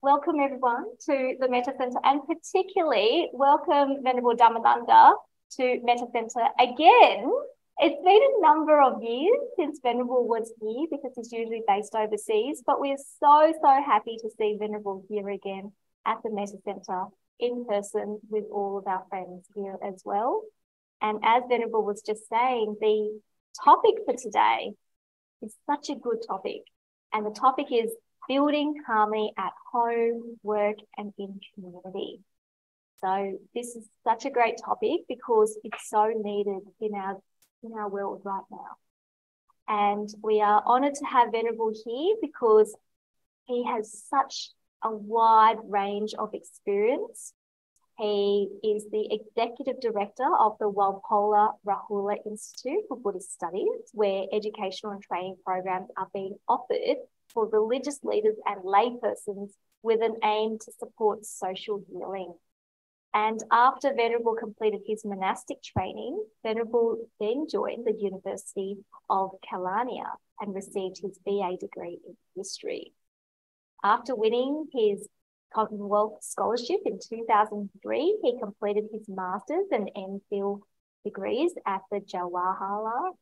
Welcome everyone to the Metta Centre, and particularly welcome Venerable Dhammananda to Metta Centre again. It's been a number of years since Venerable was here because he's usually based overseas, but we're so happy to see Venerable here again at the Metta Centre in person with all of our friends here as well. And as Venerable was just saying, the topic for today is such a good topic, and the topic is building harmony at home, work, and in community. So this is such a great topic because it's so needed in our world right now. And we are honoured to have Venerable here because he has such a wide range of experience. He is the Executive Director of the Walpola Rahula Institute for Buddhist Studies, where educational and training programs are being offered for religious leaders and laypersons with an aim to support social healing. And after Venerable completed his monastic training, Venerable then joined the University of Kelaniya and received his BA degree in history. After winning his Commonwealth Scholarship in 2003, he completed his Masters and MPhil degrees at the Jawaharlal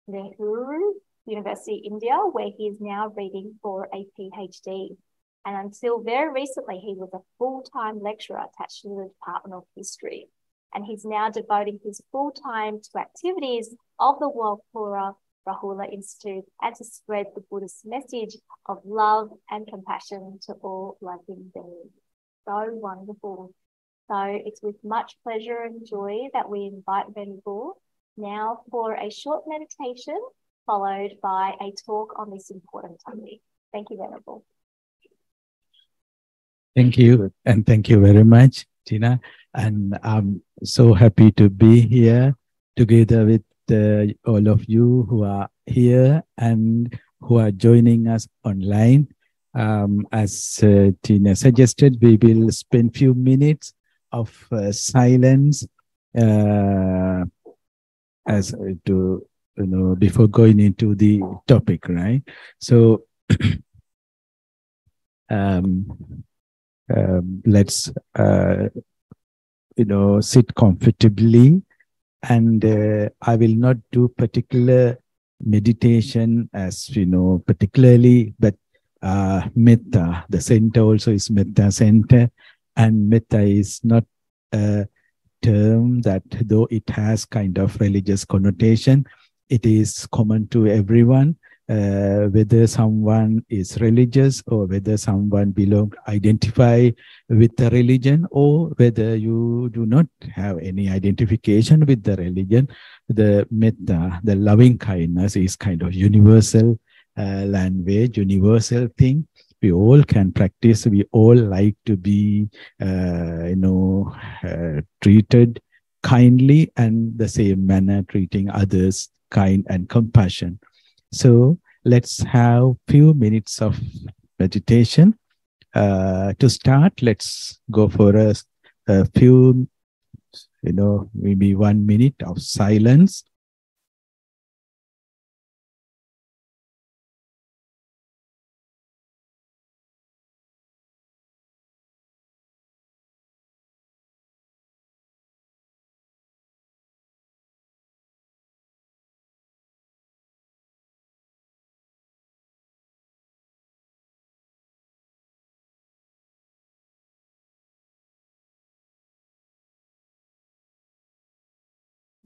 Nehru University, India, where he is now reading for a PhD. And until very recently, he was a full-time lecturer attached to the Department of History. And he's now devoting his full time to activities of the Walpola Rahula Institute and to spread the Buddhist message of love and compassion to all living beings. So wonderful. So it's with much pleasure and joy that we invite Venerable now for a short meditation, followed by a talk on this important topic. Thank you, Venerable. Thank you, and thank you very much, Tina. And I'm so happy to be here together with all of you who are here and who are joining us online. As Tina suggested, we will spend few minutes of silence as to before going into the topic, right? So let's sit comfortably, and I will not do particular meditation as particularly, but Metta, the center also is Metta Centre, and Metta is not a term that, though it has kind of religious connotation, it is common to everyone, whether someone is religious or whether someone identify with the religion, or whether you do not have any identification with the religion. The metta, the loving kindness, is kind of universal language, universal thing. We all can practice. We all like to be, treated kindly, and the same manner treating others kind and compassion. So let's have few minutes of meditation. To start, let's go for a few, maybe 1 minute of silence.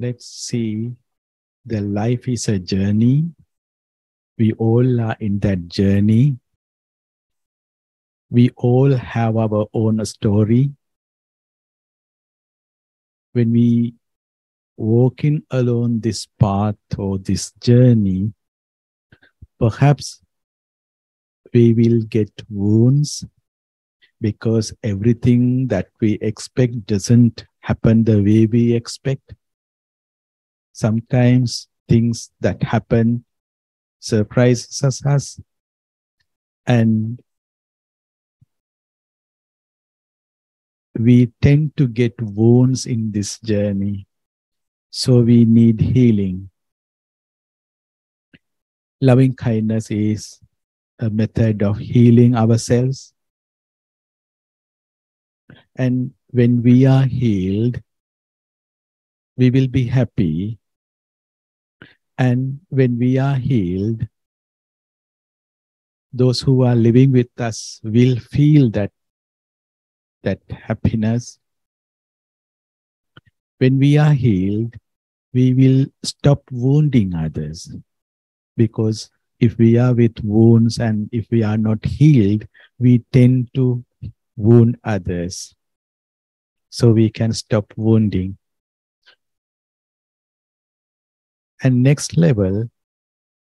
Let's see, the life is a journey. We all are in that journey. We all have our own story. When we walking along this path or this journey, perhaps we will get wounds because everything that we expect doesn't happen the way we expect. Sometimes things that happen surprises us, and we tend to get wounds in this journey. So we need healing. Loving kindness is a method of healing ourselves. And when we are healed, we will be happy. And when we are healed, those who are living with us will feel that happiness. When we are healed, we will stop wounding others. Because if we are with wounds and if we are not healed, we tend to wound others. So we can stop wounding. And next level,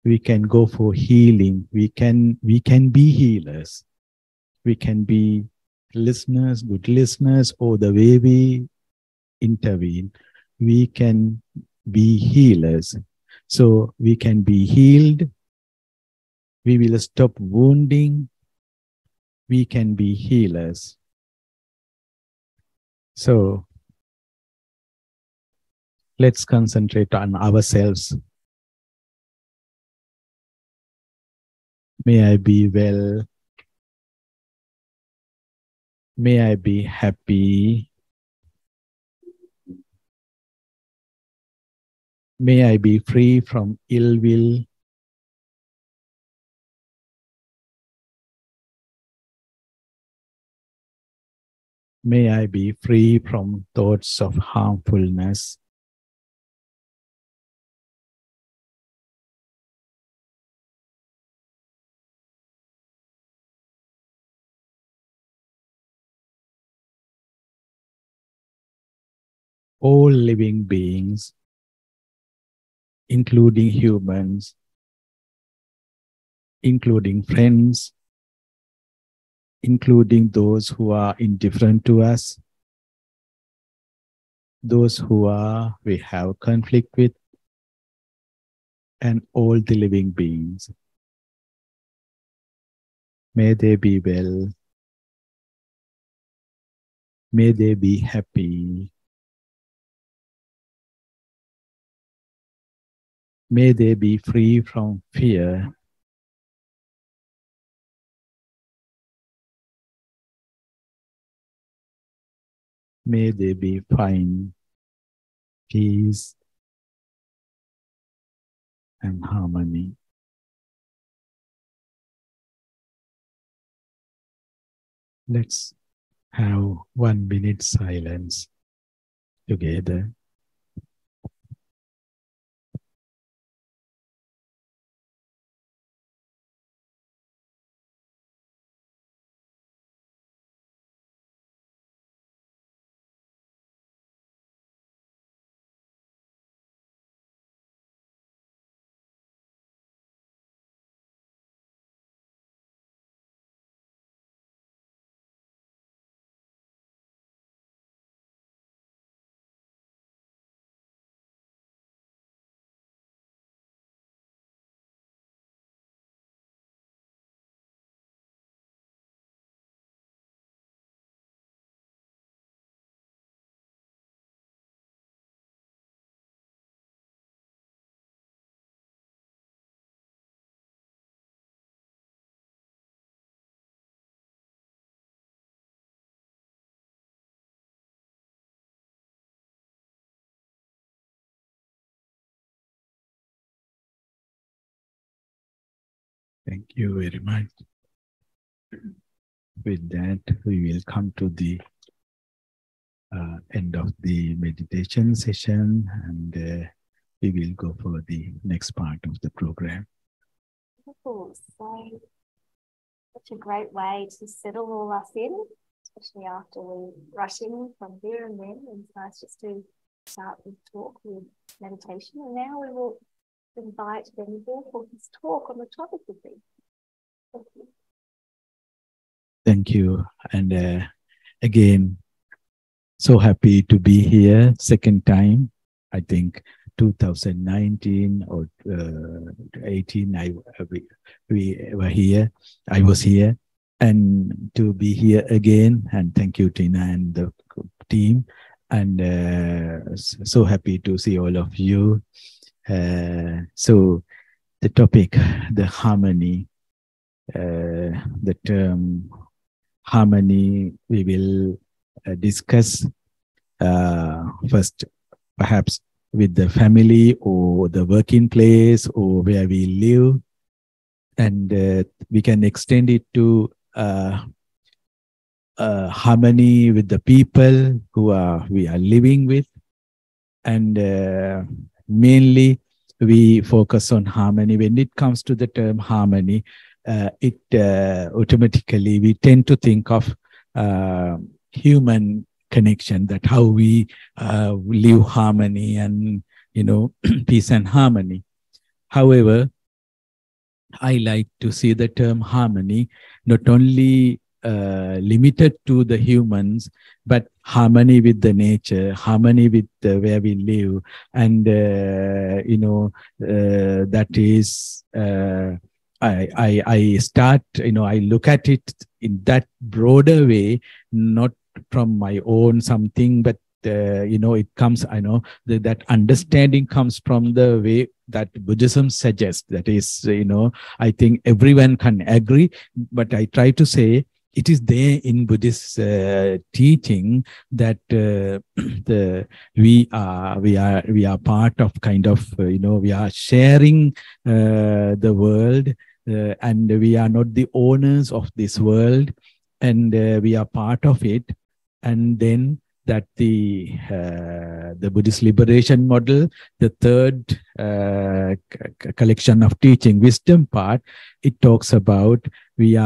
we can go for healing. We can be healers. We can be listeners, good listeners, or the way we intervene, we can be healers. So we can be healed. We will stop wounding. We can be healers. So let's concentrate on ourselves. May I be well. May I be happy. May I be free from ill will. May I be free from thoughts of harmfulness. All living beings, including humans, including friends, including those who are indifferent to us, those who we have conflict with, and all the living beings. May they be well. May they be happy. May they be free from fear. May they be find peace and harmony. Let's have 1 minute silence together. Thank you very much. With that, we will come to the end of the meditation session, and we will go for the next part of the program. Wonderful. So, such a great way to settle all us in, especially after we rush in from here and then. And it's nice just to start with talk with meditation. And now we will invite Venerable for his talk on the topic of this. Thank you. Thank you. And again, so happy to be here, second time, I think 2019 or 18, we were here, I was here, and to be here again, and thank you, Tina and the team, and so happy to see all of you. So the topic, the harmony, the term harmony, we will discuss first, perhaps with the family or the working place or where we live, and we can extend it to harmony with the people we are living with, and mainly we focus on harmony. When it comes to the term harmony, it automatically we tend to think of human connection, that how we live harmony and peace and harmony. However, I like to see the term harmony not only limited to the humans, but harmony with the nature, harmony with where we live, and that is I start, I look at it in that broader way, not from my own something, but it comes, that understanding comes from the way that Buddhism suggests. That is, I think everyone can agree, but I try to say it is there in Buddhist teaching that we are part of kind of, we are sharing the world, and we are not the owners of this world, and we are part of it. And then that the Buddhist liberation model, the third collection of teaching, wisdom part, it talks about we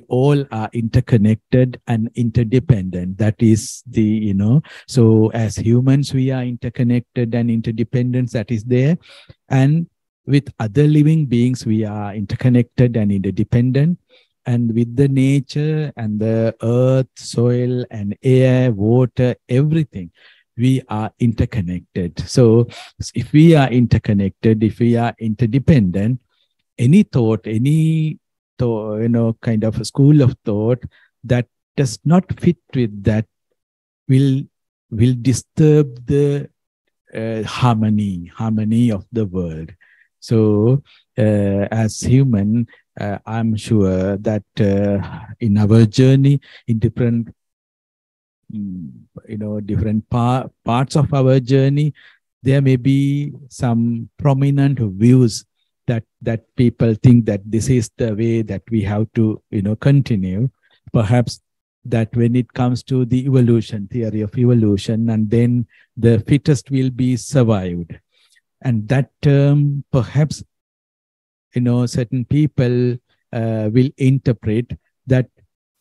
all are interconnected and interdependent. That is the, so as humans, we are interconnected and interdependent, that is there. And with other living beings, we are interconnected and interdependent. And with the nature and the earth, soil and air, water, everything, we are interconnected. So if we are interconnected, if we are interdependent, any thought, any kind of a school of thought that does not fit with that will disturb the harmony of the world. So as human, I'm sure that in our journey, in different different parts of our journey, there may be some prominent views that people think that this is the way that we have to continue. Perhaps that when it comes to the evolution, theory of evolution, and then the fittest will be survived, and that term perhaps certain people will interpret that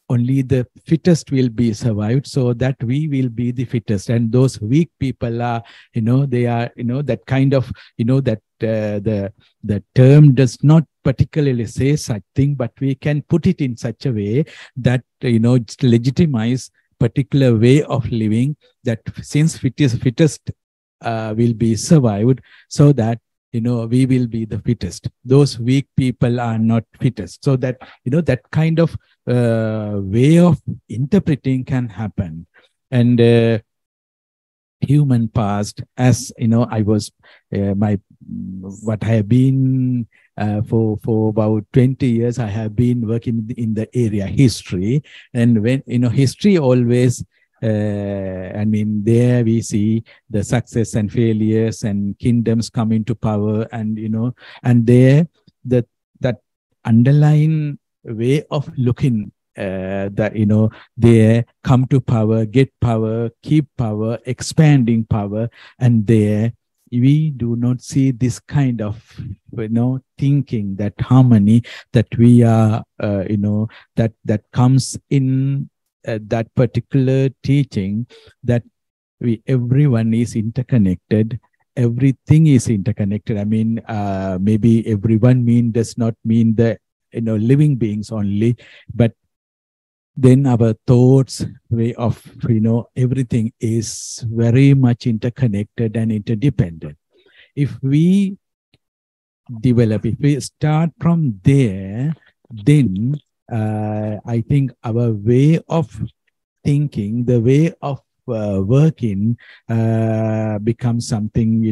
only the fittest will be survived, so that we will be the fittest, and those weak people are, they are, that kind of, that the term does not particularly say such thing, but we can put it in such a way that, legitimize particular way of living, that since fittest will be survived, so that we will be the fittest. Those weak people are not fittest. So that, that kind of way of interpreting can happen. And human past, as I was, what I have been for about 20 years, I have been working in the area history. And when, history always, there we see the success and failures and kingdoms come into power, and and there that underlying way of looking, that they come to power, get power, keep power, expanding power, and there we do not see this kind of thinking, that harmony that we are that comes in that particular teaching, that everyone is interconnected, everything is interconnected. Maybe everyone does not mean the living beings only, but then our thoughts, way of everything is very much interconnected and interdependent. If we start from there, then I think our way of thinking, the way of working becomes something,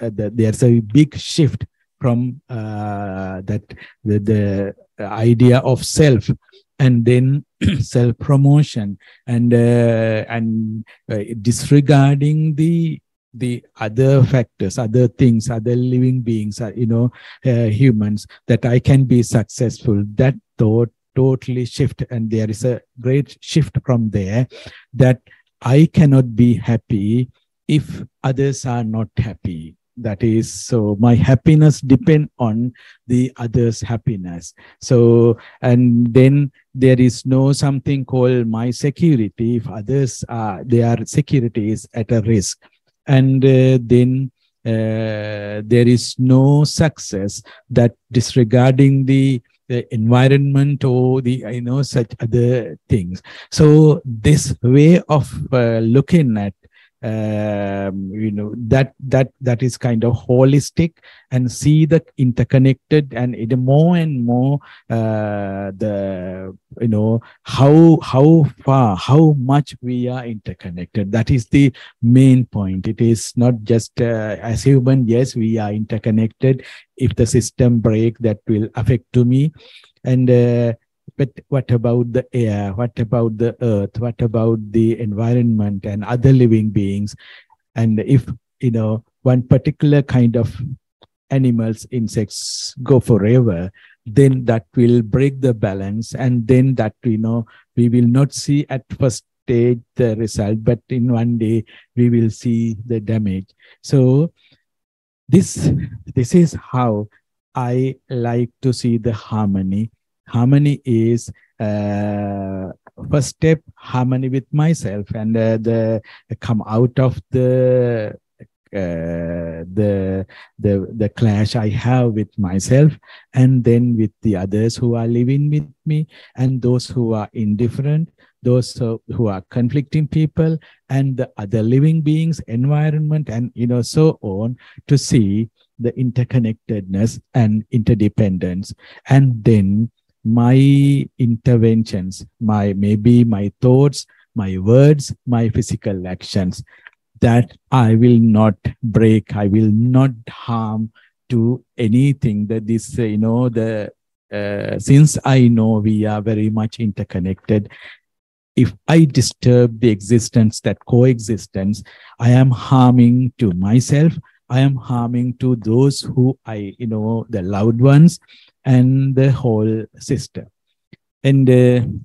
there's a big shift from that the idea of self, and then self-promotion, and disregarding the other factors, other things, other living beings, humans, that I can be successful. That thought totally shift, and there is a great shift from there, that I cannot be happy if others are not happy. That is, so my happiness depends on the others' happiness. So, and then there is no something called my security. If others are, their security is at a risk. And then there is no success that disregarding the environment or the, such other things. So this way of looking at, that is kind of holistic, and see the interconnected, and it more and more how far, how much we are interconnected. That is the main point. It is not just as human, yes, we are interconnected. If the system break, that will affect to me. And but what about the air? What about the earth? What about the environment and other living beings? And if, one particular kind of animals, insects go forever, then that will break the balance. And then that, we will not see at first stage the result, but in one day we will see the damage. So this is how I like to see the harmony. Harmony is first step, harmony with myself, and the come out of the clash I have with myself, and then with the others who are living with me, and those who are indifferent, those who are conflicting people, and the other living beings, environment, and so on, to see the interconnectedness and interdependence. And then my interventions, maybe my thoughts, my words, my physical actions, that I will not break, I will not harm to anything. That this, since I know we are very much interconnected, if I disturb the existence, that coexistence, I am harming to myself, I am harming to those who the loved ones, and the whole system. And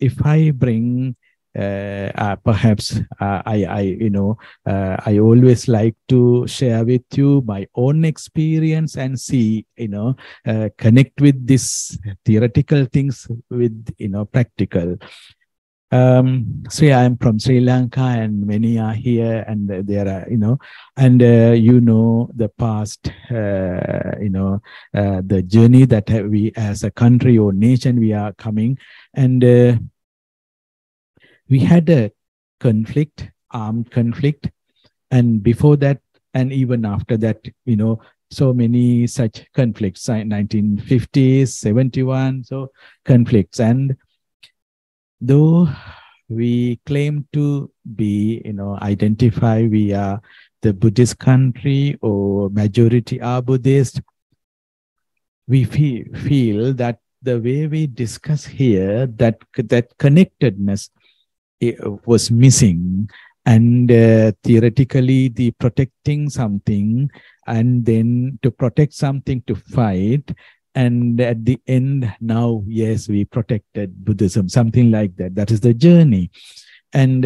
if I bring, perhaps I always like to share with you my own experience, and see, connect with this theoretical things with, practical. So I am from Sri Lanka, and many are here, and there are, and the past, the journey that we as a country or nation we are coming, and we had a conflict, armed conflict, and before that, and even after that, so many such conflicts, 1950s, 71, so conflicts. And though we claim to be, identify we are the Buddhist country, or majority are Buddhist, we feel that the way we discuss here, that connectedness was missing, and theoretically the protecting something, and then to protect something, to fight. And at the end, now, yes, we protected Buddhism, something like that. That is the journey. And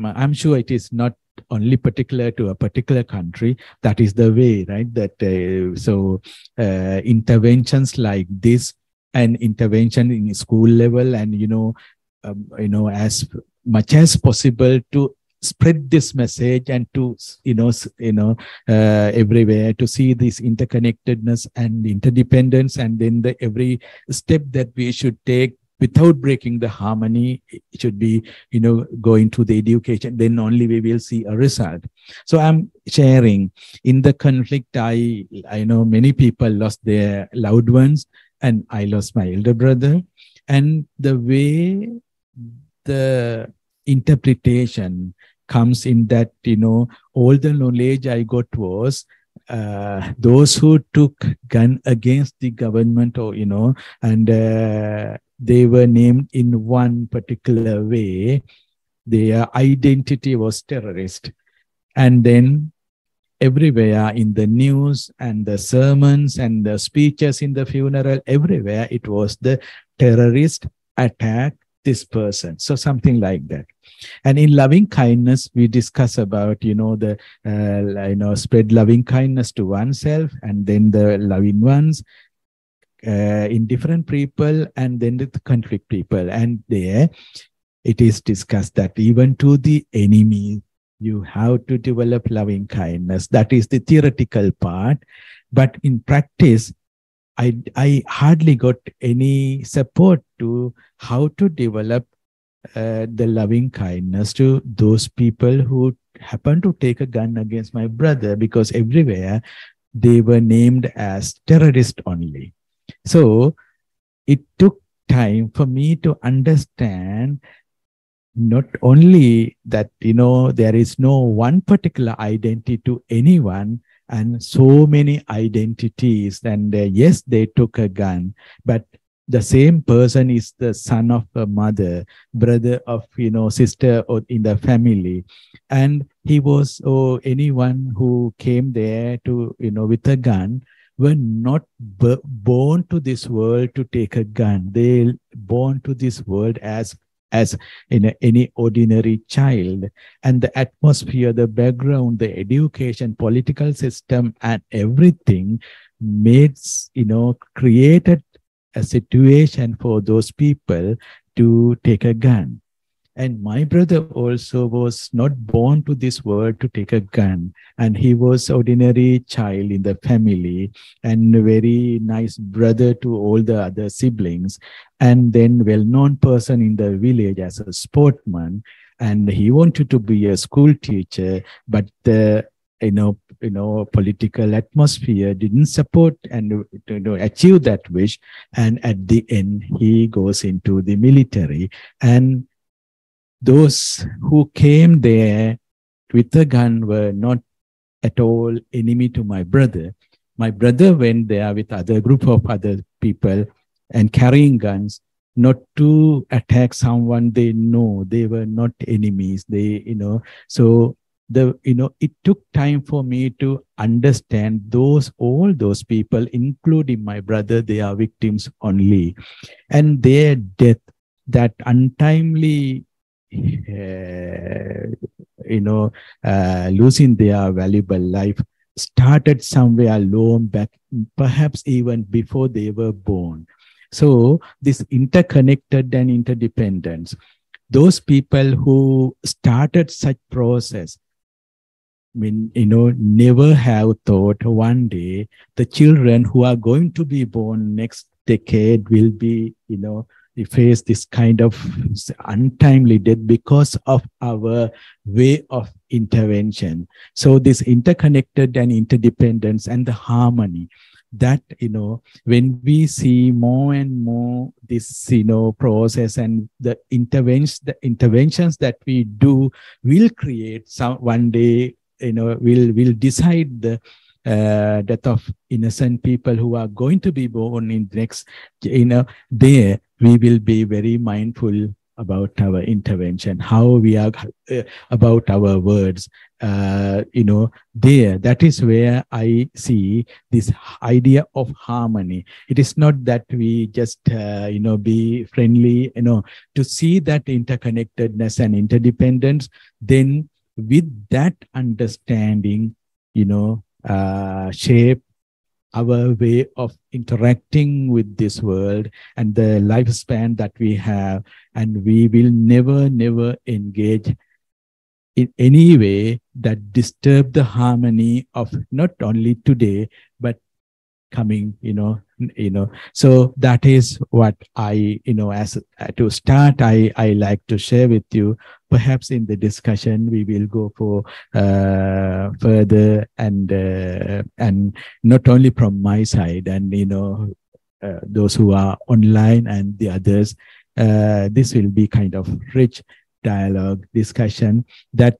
I'm sure it is not only particular to a particular country. That is the way, right? That interventions like this, and intervention in school level, and, as much as possible to spread this message, and to everywhere, to see this interconnectedness and interdependence, and then the every step that we should take without breaking the harmony, it should be going to the education, then only we will see a result. So I'm sharing, in the conflict, I know many people lost their loved ones, and I lost my elder brother, and the way the interpretation comes in that, all the knowledge I got was those who took gun against the government, or, and they were named in one particular way. Their identity was terrorist. And then everywhere in the news and the sermons and the speeches in the funeral, everywhere it was the terrorist attack this person. So something like that. And in loving kindness, we discuss about, spread loving kindness to oneself and then the loving ones in different people and then the conflict people. And there it is discussed that even to the enemy, you have to develop loving kindness. That is the theoretical part. But in practice, I hardly got any support to how to develop the loving kindness to those people who happened to take a gun against my brother, because everywhere they were named as terrorists only. So it took time for me to understand not only that, there is no one particular identity to anyone and so many identities. And yes, they took a gun, but the same person is the son of a mother, brother of, sister or in the family. And he was, anyone who came there to, with a gun were not born to this world to take a gun. They born to this world as any ordinary child. And the atmosphere, the background, the education, political system, and everything created a situation for those people to take a gun. And my brother also was not born to this world to take a gun. And he was ordinary child in the family and a very nice brother to all the other siblings. And then well-known person in the village as a sportsman. And he wanted to be a school teacher, but the political atmosphere didn't support and achieve that wish. And at the end, he goes into the military. And those who came there with a gun were not at all enemy to my brother. My brother went there with other group of other people and carrying guns, not to attack someone they know. They were not enemies. So it took time for me to understand all those people, including my brother, they are victims only. And their death, that untimely losing their valuable life, started somewhere long back, perhaps even before they were born. So this interconnected and interdependence, those people who started such process, never have thought one day the children who are going to be born next decade will be, face this kind of untimely death because of our way of intervention. So this interconnected and interdependence and the harmony, that, when we see more and more this, process and the interventions that we do will create one day, will decide the death of innocent people who are going to be born in next, there we will be very mindful about our intervention, how we are about our words, that is where I see this idea of harmony. It is not that we just, be friendly, to see that interconnectedness and interdependence, then with that understanding, shape our way of interacting with this world and the lifespan that we have. And we will never engage in any way that disturb the harmony of not only today, but coming, So that is what I, as to start, I like to share with you. Perhaps in the discussion, we will go for further and not only from my side and, those who are online and the others, this will be kind of rich dialogue discussion that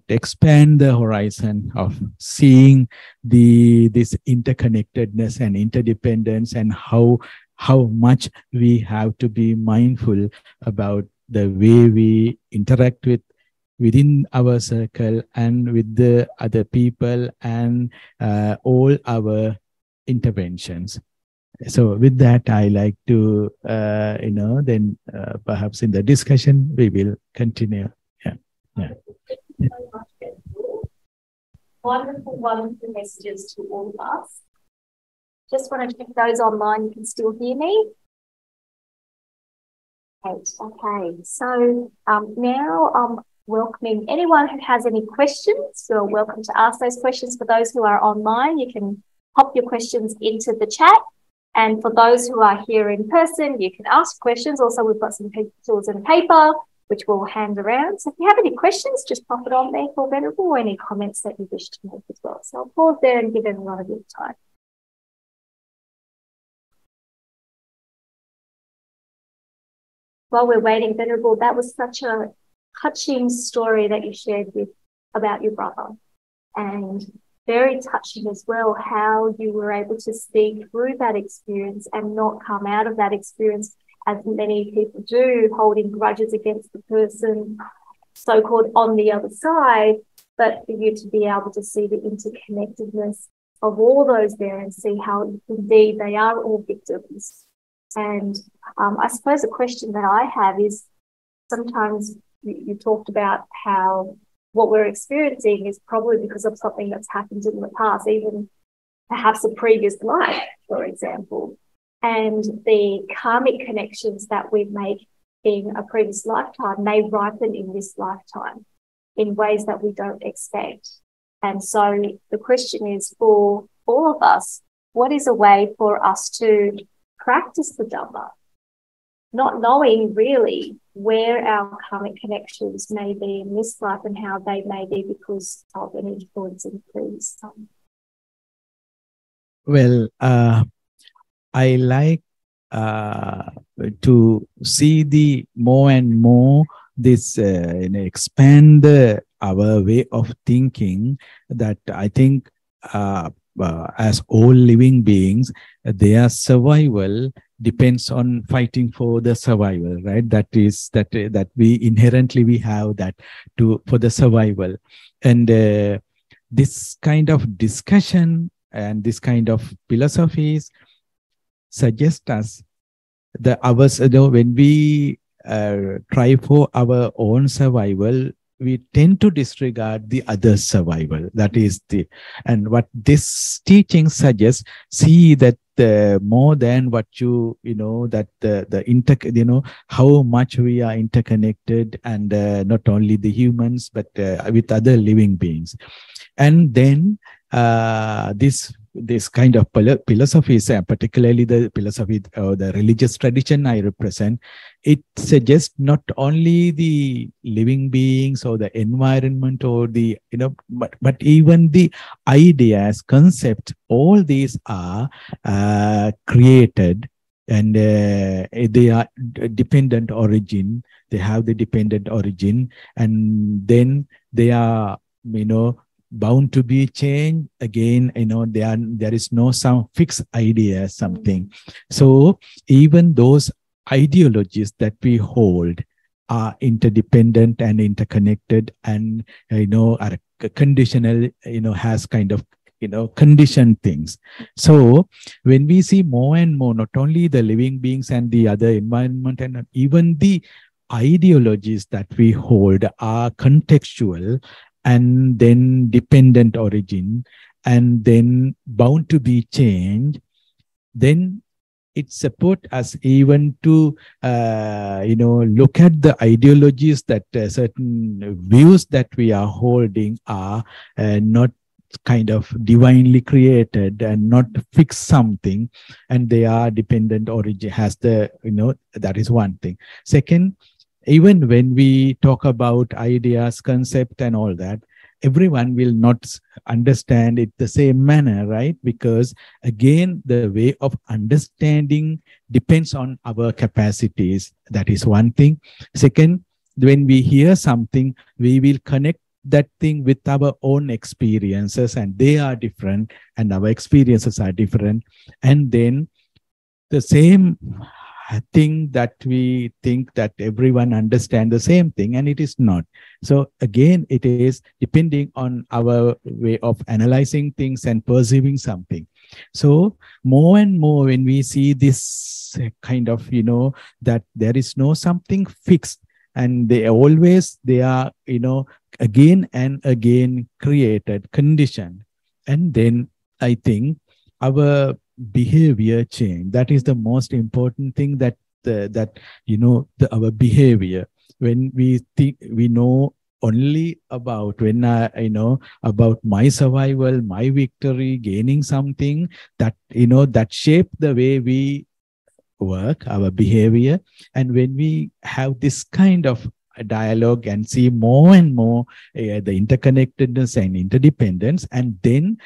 expand the horizon of seeing this interconnectedness and interdependence and how how much we have to be mindful about the way we interact within our circle and with the other people and all our interventions. So with that, I like to, then perhaps in the discussion, we will continue. Yeah. Thank you so much, Venerable. Wonderful, wonderful messages to all of us. Just want to check those online, you can still hear me. Great. Okay, so now I'm welcoming anyone who has any questions. You're welcome to ask those questions. For those who are online, you can pop your questions into the chat. And for those who are here in person, you can ask questions. Also, we've got some pencils and paper, which we'll hand around. So if you have any questions, just pop it on there for Venerable, or any comments that you wish to make as well. So I'll pause there and give everyone a bit of time. While we're waiting, Venerable, that was such a touching story that you shared about your brother. And very touching as well, how you were able to see through that experience and not come out of that experience, as many people do, holding grudges against the person so-called on the other side, but for you to be able to see the interconnectedness of all those there and see how indeed they are all victims. And I suppose the question that I have is, sometimes you talked about how what we're experiencing is probably because of something that's happened in the past, even perhaps a previous life, for example. And the karmic connections that we make in a previous lifetime may ripen in this lifetime in ways that we don't expect. And so the question is, for all of us, what is a way for us to practice the Dhamma, not knowing really where our karmic connections may be in this life and how they may be because of an influence in previous time? Well, I like to see the more and more this expand our way of thinking, that I think as all living beings, their survival depends on fighting for the survival, right? That is that we inherently we have that for the survival. And this kind of discussion and this kind of philosophies suggest us when we try for our own survival, we tend to disregard the other's survival. That is and what this teaching suggests, see that more than what how much we are interconnected, and not only the humans, but with other living beings. And then this kind of philosophies, particularly the philosophy or the religious tradition I represent, it suggests not only the living beings or the environment or but even the ideas, concepts, all these are created, and they are dependent origin. They have the dependent origin, and then they are bound to be changed again. There is no some fixed idea, something. So even those ideologies that we hold are interdependent and interconnected, and are conditional, has kind of conditioned things. So when we see more and more, not only the living beings and the other environment, and even the ideologies that we hold are contextual, and then dependent origin, and then bound to be changed, then it supports us even to look at the ideologies that certain views that we are holding are not kind of divinely created and not fixed something, and they are dependent origin, has that is one thing. Second, even when we talk about ideas, concept and all that, everyone will not understand it the same manner, right? Because again, the way of understanding depends on our capacities. That is one thing. Second, when we hear something, we will connect that thing with our own experiences, and they are different, and our experiences are different. And then the same thing that we think that everyone understands the same thing, and it is not. So again, it is depending on our way of analyzing things and perceiving something. So more and more when we see this kind of, that there is no something fixed, and they are, again and again created, conditioned. And then I think our behavior change. That is the most important thing, that our behavior. When we think, we know only about when I know about my survival, my victory, gaining something, that that shape the way we work, our behavior. And when we have this kind of dialogue and see more and more the interconnectedness and interdependence, and then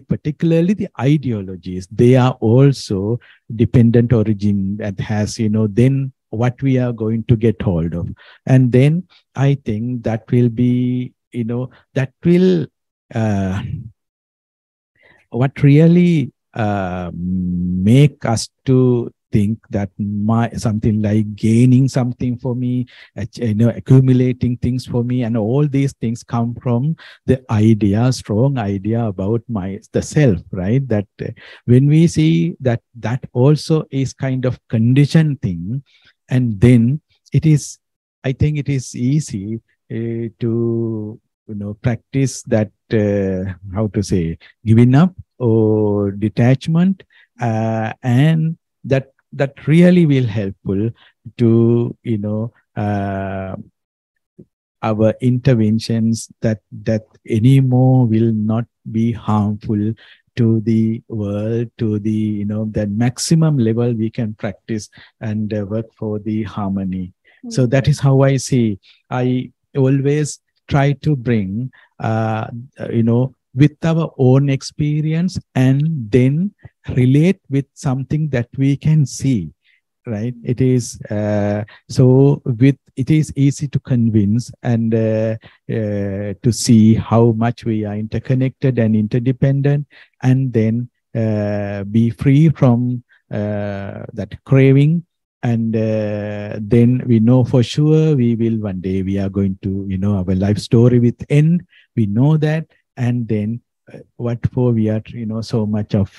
particularly the ideologies, they are also dependent origin that has, then what we are going to get hold of. And then I think that will be, that will what really make us to think that something like gaining something for me, accumulating things for me, and all these things come from the strong idea about the self, right? That when we see that also is kind of conditioned thing, and then I think it is easy to practice that, how to say, giving up or detachment, and that really will helpful to our interventions, that anymore will not be harmful to the world, to the the maximum level we can practice and work for the harmony. So that is how I see. I always try to bring with our own experience, and then relate with something that we can see, right? It is it is easy to convince and to see how much we are interconnected and interdependent, and then be free from that craving. And then we know for sure we will one day, we are going to, our life story with end. We know that. And then what for we are, so much of,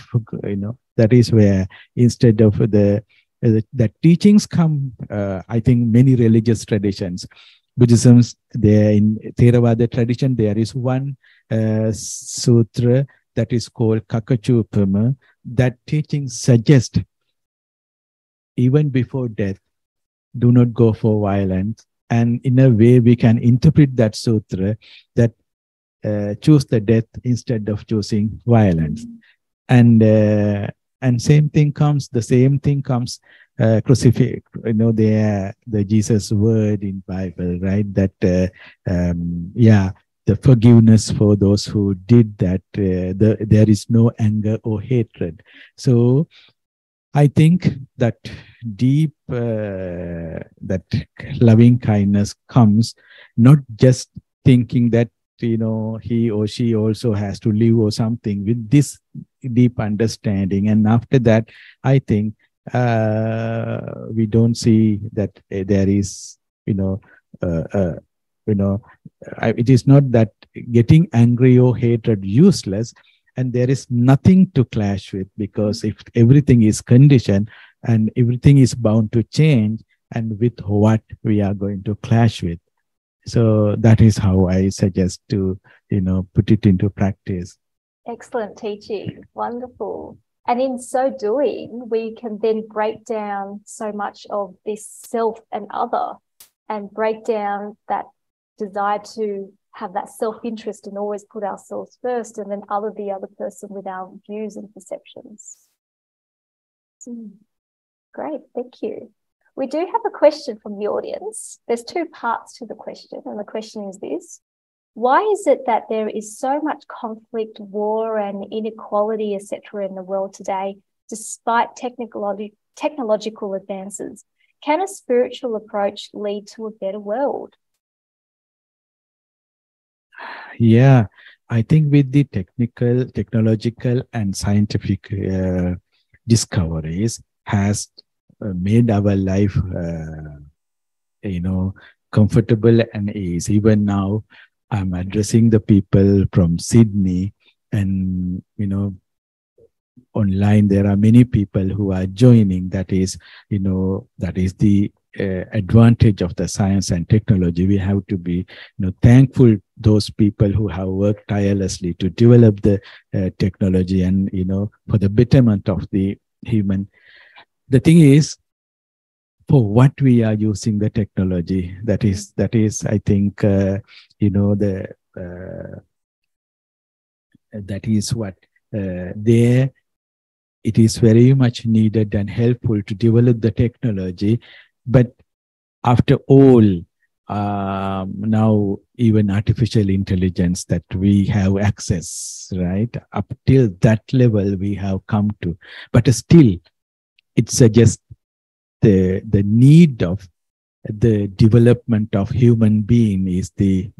that is where, instead of the teachings come, I think many religious traditions, Buddhism's, there in Theravada tradition, there is one sutra that is called Kakachupama. That teaching suggests, even before death, do not go for violence. And in a way, we can interpret that sutra that choose the death instead of choosing violence. And same thing comes, crucifix, the Jesus word in Bible, right? That, the forgiveness for those who did that, there is no anger or hatred. So I think that deep, that loving kindness comes not just thinking that, he or she also has to live or something, with this deep understanding. And after that, I think we don't see that there is, it is not that getting angry or hatred useless, and there is nothing to clash with, because if everything is conditioned and everything is bound to change, and with what we are going to clash with. So that is how I suggest to, put it into practice. Excellent teaching. Wonderful. And in so doing, we can then break down so much of this self and other, and break down that desire to have that self-interest and always put ourselves first, and then other the other person with our views and perceptions. Great, thank you. We do have a question from the audience. There's two parts to the question, and the question is this: why is it that there is so much conflict, war, and inequality, etc., in the world today, despite technological advances? Can a spiritual approach lead to a better world? Yeah, I think with the technological and scientific discoveries, has made our life, comfortable and ease. Even now, I'm addressing the people from Sydney, and online there are many people who are joining. That is the advantage of the science and technology. We have to be thankful those people who have worked tirelessly to develop the technology and for the betterment of the human. The thing is, for what we are using the technology, that is I think that is what there it is very much needed and helpful to develop the technology. But after all, now even artificial intelligence that we have access, right? Up till that level we have come to. But still, it suggests the need of the development of human being is the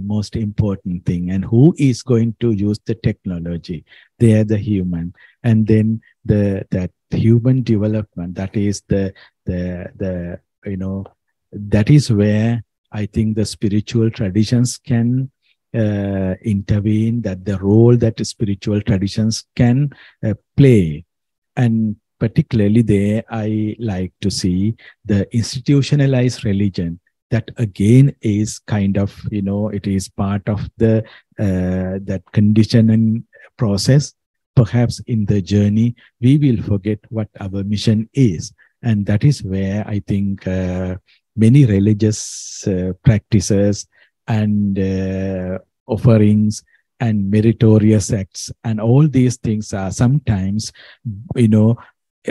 most important thing. And who is going to use the technology? They are the human. And then that human development, that is that is where I think the spiritual traditions can intervene, that the role that the spiritual traditions can play. And particularly there, I like to see the institutionalized religion. That again is kind of, it is part of the that conditioning process. Perhaps in the journey, we will forget what our mission is. And that is where I think many religious practices and offerings and meritorious acts and all these things are sometimes,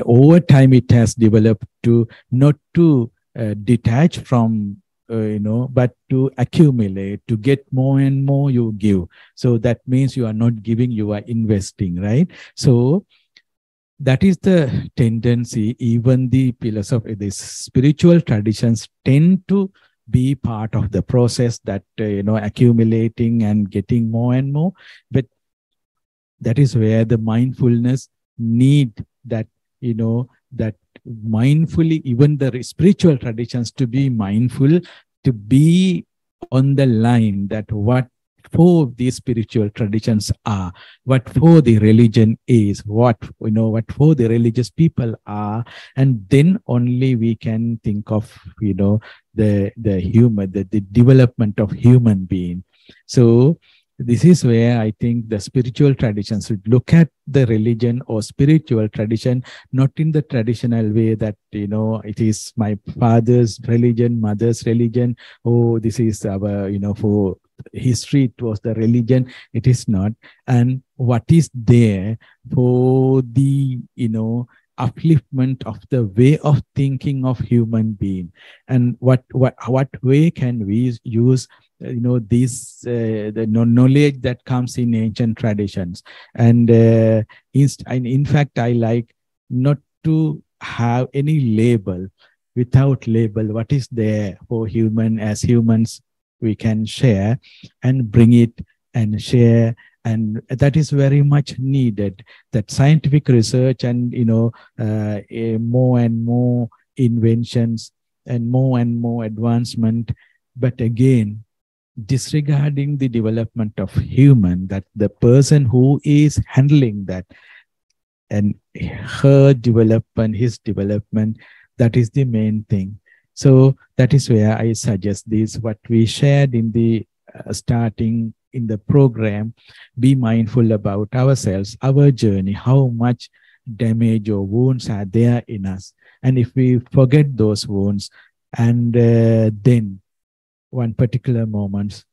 over time it has developed to not to detach from, but to accumulate, to get more and more you give. So that means you are not giving, you are investing, right? So that is the tendency. Even the pillars of the spiritual traditions tend to be part of the process, that, accumulating and getting more and more. But that is where the mindfulness need that, that mindfully, even the spiritual traditions to be mindful, to be on the line, that what for these spiritual traditions are, what for the religion is, what for the religious people are, and then only we can think of the human, the development of human being. So this is where I think the spiritual traditions should look at the religion or spiritual tradition, not in the traditional way that, it is my father's religion, mother's religion. Oh, this is our, for history, it was the religion. It is not. And what is there for the, upliftment of the way of thinking of human being, and what way can we use this the knowledge that comes in ancient traditions. And in fact, I like not to have any label. Without label, what is there for human, as humans we can share and bring it and share. And that is very much needed, that scientific research and more and more inventions and more advancement. But again, disregarding the development of human, that the person who is handling that and her development, his development, that is the main thing. So that is where I suggest this, what we shared in the starting in the program. Be mindful about ourselves, our journey, how much damage or wounds are there in us. And if we forget those wounds, and then one particular moment,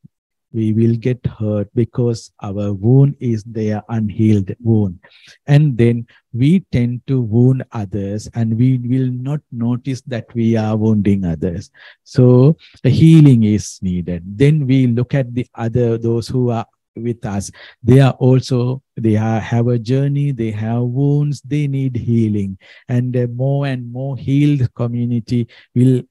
we will get hurt because our wound is their unhealed wound. And then we tend to wound others, and we will not notice that we are wounding others. So the healing is needed. Then we look at the other, those who are with us. They are also, they have a journey, they have wounds, they need healing. And more healed community will,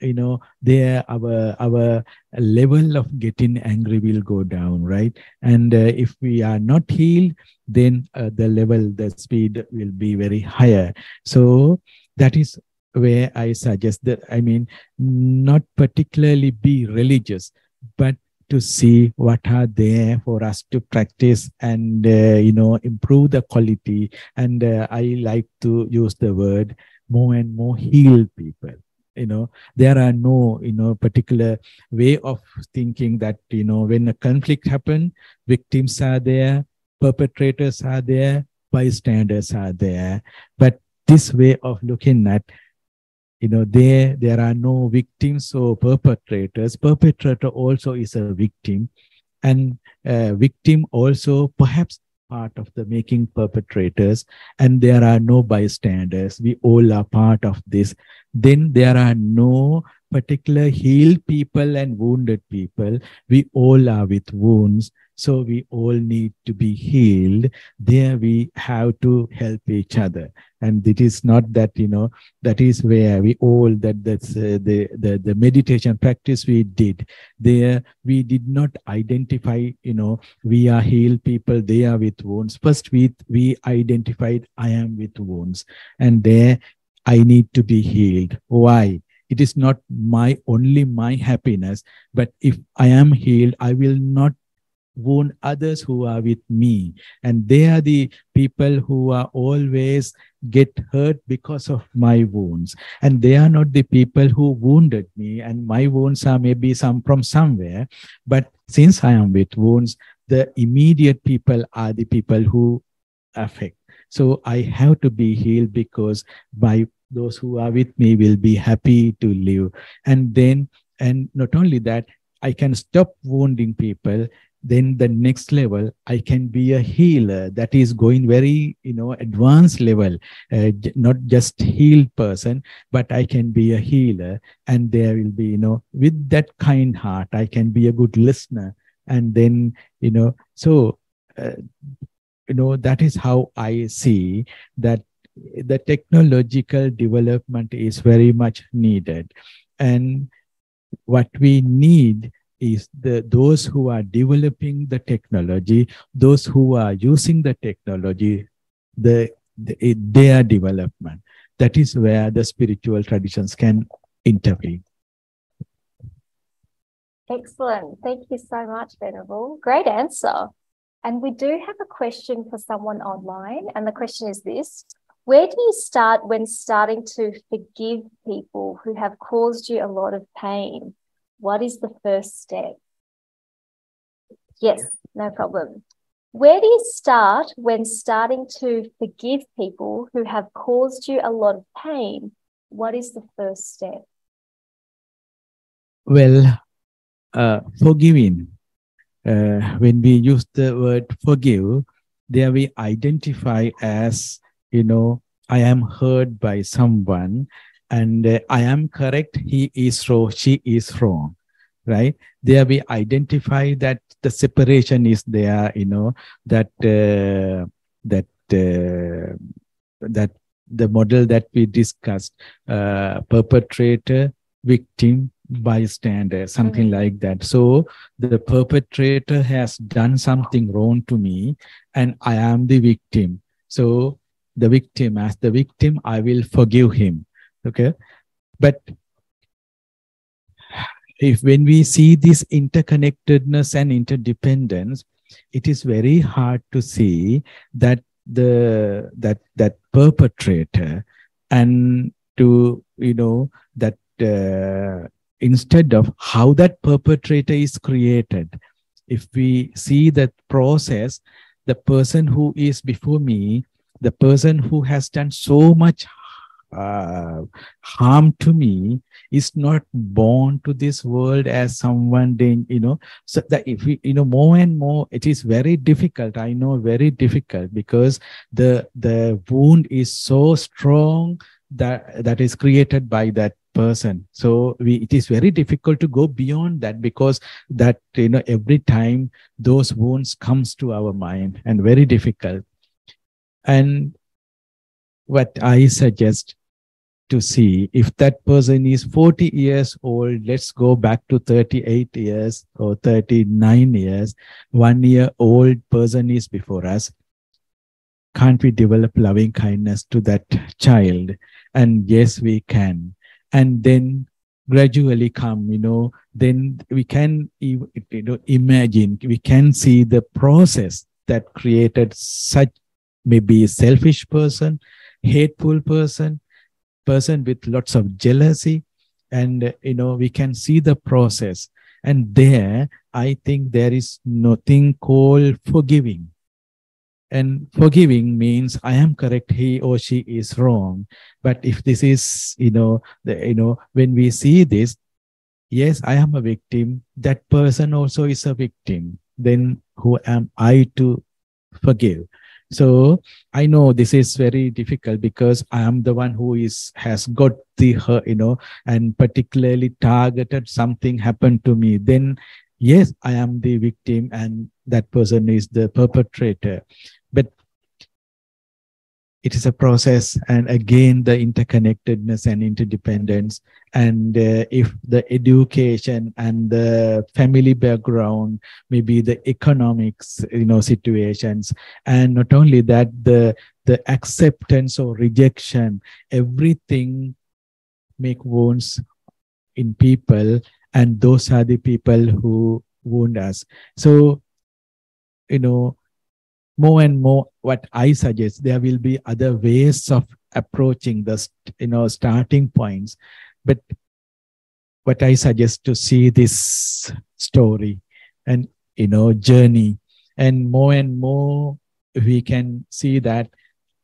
there our level of getting angry will go down, right? And if we are not healed, then the level, the speed will be very higher. So that is where I suggest that, I mean, not particularly be religious, but to see what are there for us to practice and, improve the quality. And I like to use the word more and more heal people. There are no, particular way of thinking that, when a conflict happens, victims are there, perpetrators are there, bystanders are there. But this way of looking at, there are no victims or perpetrators. Perpetrator also is a victim, and victim also perhaps part of the making perpetrators, and there are no bystanders. We all are part of this. Then there are no particular healed people and wounded people. We all are with wounds, so we all need to be healed. There we have to help each other. And it is not that, that is where we all, that's the meditation practice we did. There we did not identify, we are healed people, they are with wounds. First we identified, I am with wounds, and there I need to be healed. Why? It is not only my happiness, but if I am healed, I will not wound others who are with me. And they are the people who are always get hurt because of my wounds. And they are not the people who wounded me, and my wounds are maybe some from somewhere. But since I am with wounds, the immediate people are the people who affect. So I have to be healed, because those who are with me will be happy to live. And not only that, I can stop wounding people. Then the next level, I can be a healer. That is going very, advanced level, not just healed person, but I can be a healer. And there will be, with that kind heart, I can be a good listener. And then, that is how I see that the technological development is very much needed. And what we need is those who are developing the technology, those who are using the technology, their development. That is where the spiritual traditions can intervene. Excellent. Thank you so much, Venerable. Great answer. And we do have a question for someone online. And the question is this: where do you start when starting to forgive people who have caused you a lot of pain? What is the first step? Yes, no problem. Where do you start when starting to forgive people who have caused you a lot of pain? What is the first step? Well, forgiving. When we use the word forgive, there we identify as, I am hurt by someone, and I am correct, he is wrong, she is wrong, right? There we identify that the separation is there, that the model that we discussed, perpetrator, victim, bystander, something like that. So the perpetrator has done something wrong to me, and I am the victim. So the victim, as the victim, I will forgive him. Okay, but when we see this interconnectedness and interdependence, it is very hard to see that that perpetrator, and to that instead of how that perpetrator is created. If we see that process, the person who is before me, the person who has done so much harm to me, is not born to this world as someone, so that if we, more and more, it is very difficult. I know, very difficult, because the wound is so strong that is created by that person. So it is very difficult to go beyond that, because that, every time those wounds comes to our mind, and very difficult. And what I suggest to see, if that person is 40 years old, let's go back to 38 years or 39 years, 1 year old person is before us. Can't we develop loving kindness to that child? And yes, we can. And then gradually come, then we can imagine, we can see the process that created such maybe a selfish person, hateful person with lots of jealousy. And, we can see the process. And there, I think there is nothing called forgiving. And forgiving means I am correct, he or she is wrong. But if this is, when we see this, yes, I am a victim, that person also is a victim, then who am I to forgive? So I know this is very difficult because I am the one who has got the hurt, and particularly targeted, something happened to me. Then yes, I am the victim and that person is the perpetrator. But it is a process, and again the interconnectedness and interdependence. And if the education and the family background, maybe the economics situations, and not only that, the acceptance or rejection, everything make wounds in people, and those are the who wound us. So more and more, what I suggest, there will be other ways of approaching the starting points. But what I suggest, to see this story and journey, and more we can see that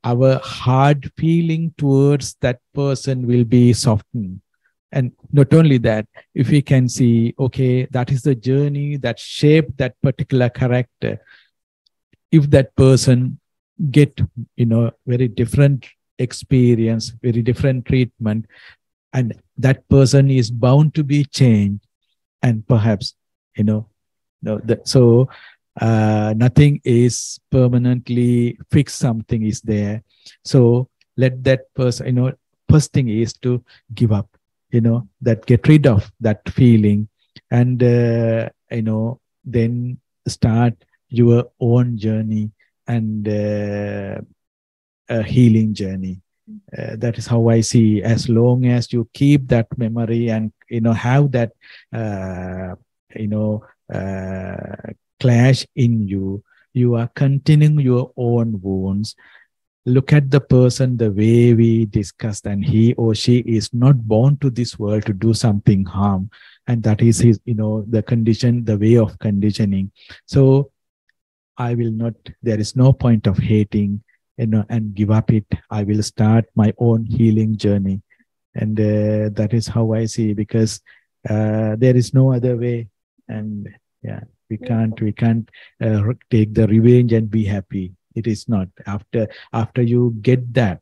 our hard feeling towards that person will be softened. And not only that, if we can see, okay, that is the journey that shaped that particular character. If that person get, very different experience, very different treatment, and that person is bound to be changed, and perhaps, nothing is permanently fixed, something is there. So let that person, first thing is to give up, that get rid of that feeling, and, then start your own journey, and a healing journey. That is how I see. As long as you keep that memory and have that clash in you, you are continuing your own wounds. Look at the person the way we discussed, and he or she is not born to this world to do something harm, and that is his, the condition, the way of conditioning. So I will not, there is no point of hating, and give up it. I will start my own healing journey. And that is how I see, because there is no other way. And yeah, we can't take the revenge and be happy. It is not. After you get that,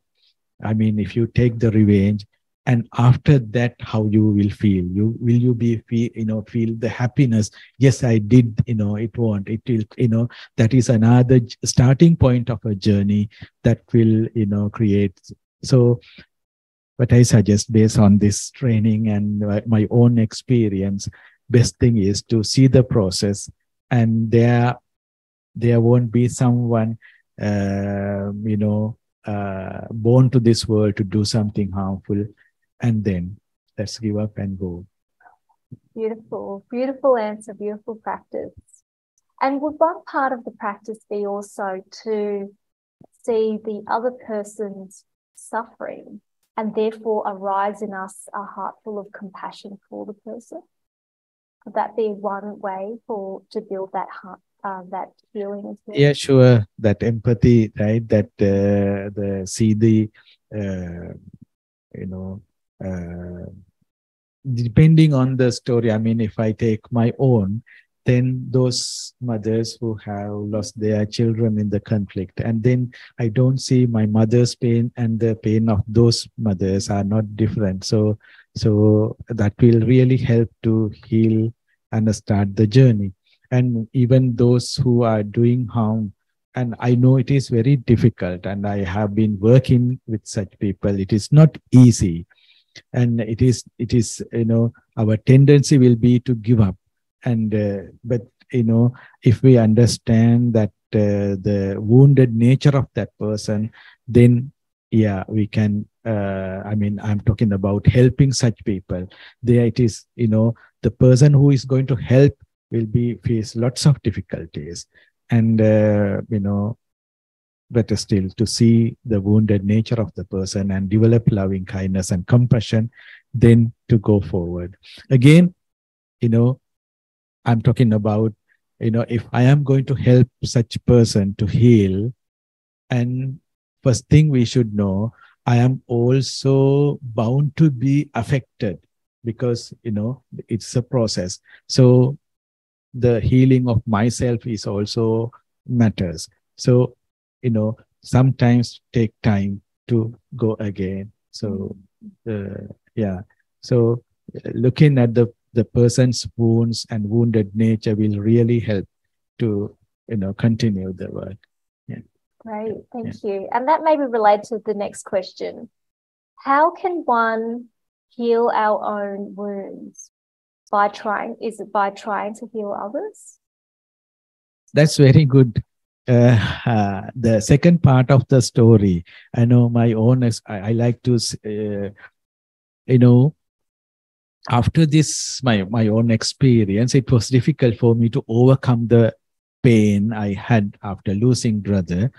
I mean, if you take the revenge, and after that, how you will feel? Will you feel the happiness? Yes, I did. It won't. It will. That is another starting point of a journey that will create. So, what I suggest, based on this training and my own experience, best thing is to see the process, and there won't be someone born to this world to do something harmful. And then let's give up and go. Beautiful, beautiful answer, beautiful practice. And would one part of the practice be also to see the other person's suffering and therefore arise in us a heart full of compassion for the person? Could that be one way to build that heart, that healing as well? Yeah, sure. That empathy, right? That see the depending on the story. I mean, if I take my own, then those mothers who have lost their children in the conflict, and then I don't see my mother's pain and the pain of those mothers are not different. So that will really help to heal and start the journey. And even those who are doing harm, and I know it is very difficult, and I have been working with such people. It is not easy. And it is our tendency will be to give up, and but if we understand that the wounded nature of that person, then yeah, we can I'm talking about helping such people. There it is, the person who is going to help will face lots of difficulties. And, better still to see the wounded nature of the person and develop loving kindness and compassion, then to go forward. Again, I'm talking about, if I am going to help such person to heal, and first thing we should know, I am also bound to be affected because, it's a process. So the healing of myself is also matters. So, sometimes take time to go again. So, yeah. So looking at the person's wounds and wounded nature will really help to, continue the work. Yeah. Great, thank you. And that may be related to the next question. How can one heal our own wounds? Is it by trying to heal others? That's very good. The second part of the story, I know my own, I like to, after this, my own experience, it was difficult for me to overcome the pain I had after losing brother.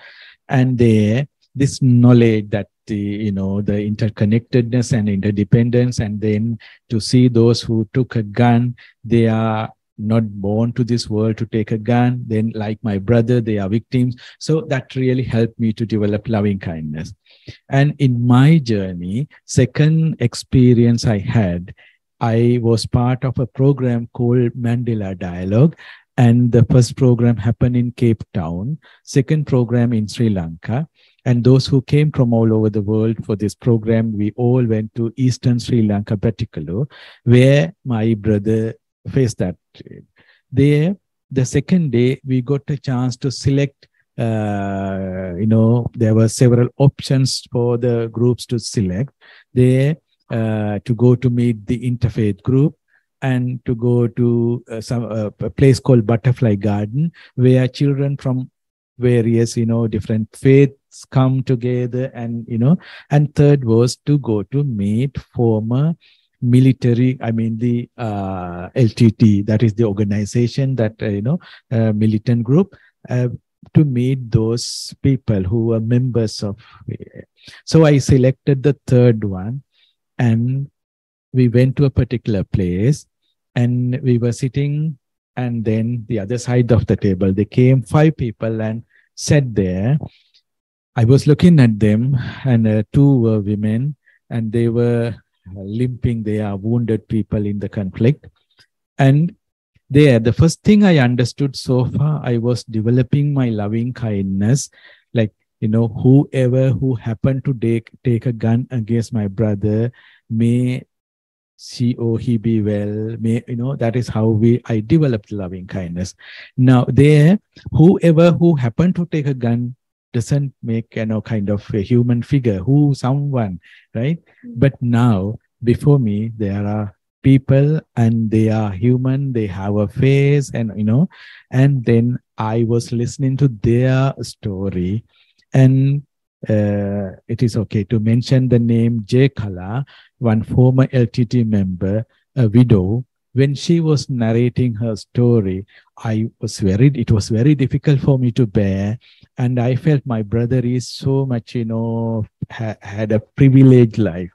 And this knowledge that the interconnectedness and interdependence, and then to see those who took a gun, they are not born to this world to take a gun. Then, like my brother, they are victims. So that really helped me to develop loving kindness. And in my journey, second experience I had, I was part of a program called Mandela Dialogue. And the first program happened in Cape Town, second program in Sri Lanka. And those who came from all over the world for this program, we all went to Eastern Sri Lanka, particular, where my brother faced that. There, the second day, we got a chance to select, there were several options for the groups to select. There, to go to meet the interfaith group, and to go to a place called Butterfly Garden, where children from various, different faiths come together, and, and third was to go to meet former military, the LTT, that is the organization that, militant group, to meet those people who were members of. So I selected the third one, and we went to a particular place, and we were sitting, and then the other side of the table, they came 5 people and sat there. I was looking at them, and 2 were women, and they were limping. They are wounded people in the conflict. And there, the first thing I understood so far, I was developing my loving kindness, like, whoever who happened to take a gun against my brother, may she or he be well, may, that is how I developed loving kindness. Now there, whoever who happened to take a gun doesn't make, kind of a human figure, someone, right? But now, before me, there are people, and they are human, they have a face, and, and then I was listening to their story. And it is okay to mention the name J. Kala, one former LTT member, a widow. When she was narrating her story, it was very difficult for me to bear. And I felt my brother is so much, had a privileged life.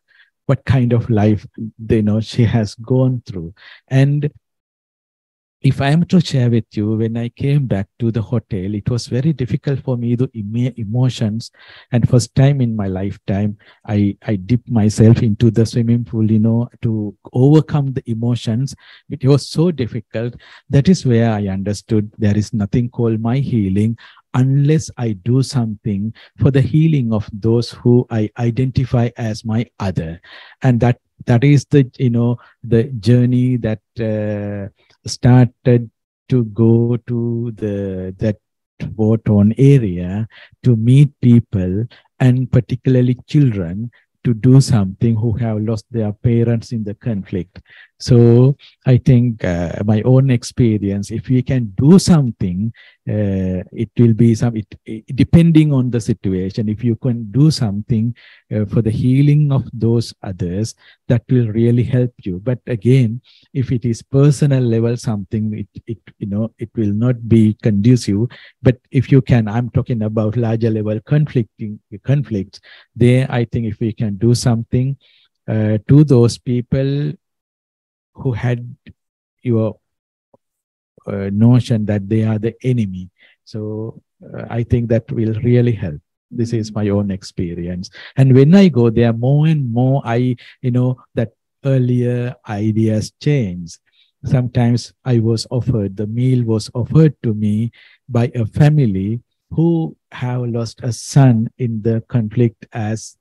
What kind of life, she has gone through. And if I am to share with you, when I came back to the hotel, it was very difficult for me, the emotions. And first time in my lifetime, I dipped myself into the swimming pool, to overcome the emotions. It was so difficult. That is where I understood there is nothing called my healing unless I do something for the healing of those who I identify as my other. And that is the, the journey that started to go to that war-torn area to meet people, and particularly children, to do something who have lost their parents in the conflict. So I think my own experience, if we can do something, it will be depending on the situation. If you can do something for the healing of those others, that will really help you. But again, if it is personal level something, it will not be conducive. But if you can, I'm talking about larger level conflicts. There, I think if we can do something to those people who had your notion that they are the enemy. So I think that will really help. This is my own experience. And when I go there, more and more, that earlier ideas change. Sometimes the meal was offered to me by a family who have lost a son in the conflict as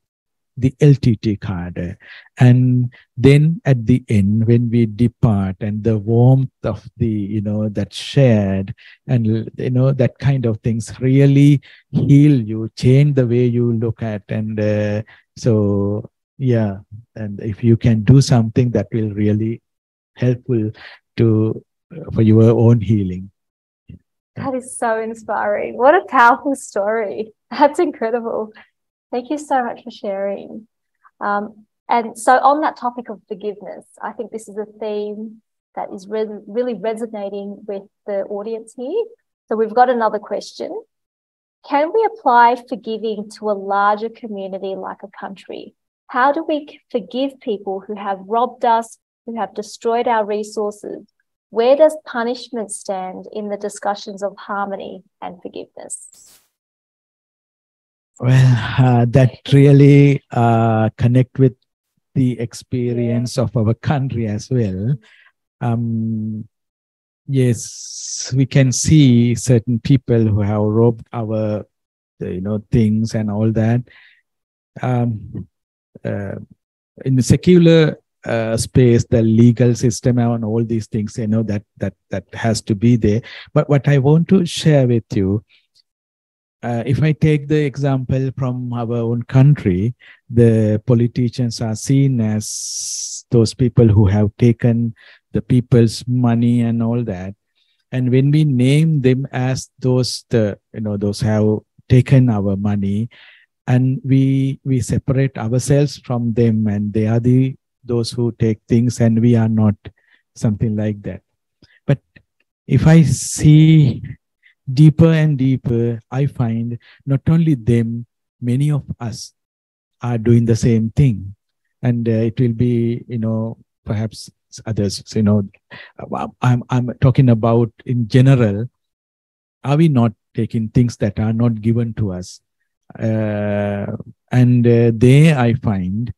the LTT card. And then at the end, when we depart, and the warmth of the, that shared, and, that kind of things really heal you, change the way you look at. And so, yeah, and if you can do something, that will really helpful for your own healing. That is so inspiring. What a powerful story. That's incredible. Thank you so much for sharing. And so on that topic of forgiveness, I think this is a theme that is really resonating with the audience here. So we've got another question. Can we apply forgiving to a larger community like a country? How do we forgive people who have robbed us, who have destroyed our resources? Where does punishment stand in the discussions of harmony and forgiveness? Well, that really connect with the experience of our country as well. Yes, we can see certain people who have robbed our, things and all that. In the secular space, the legal system and all these things, that has to be there. But what I want to share with you, if I take the example from our own country, the politicians are seen as those people who have taken the people's money and all that. And when we name them as those have taken our money, and we separate ourselves from them, and they are those who take things, and we are not, something like that. But if I see deeper and deeper, I find not only them, many of us are doing the same thing. And it will be, perhaps others, I'm talking about in general, are we not taking things that are not given to us? And there I find,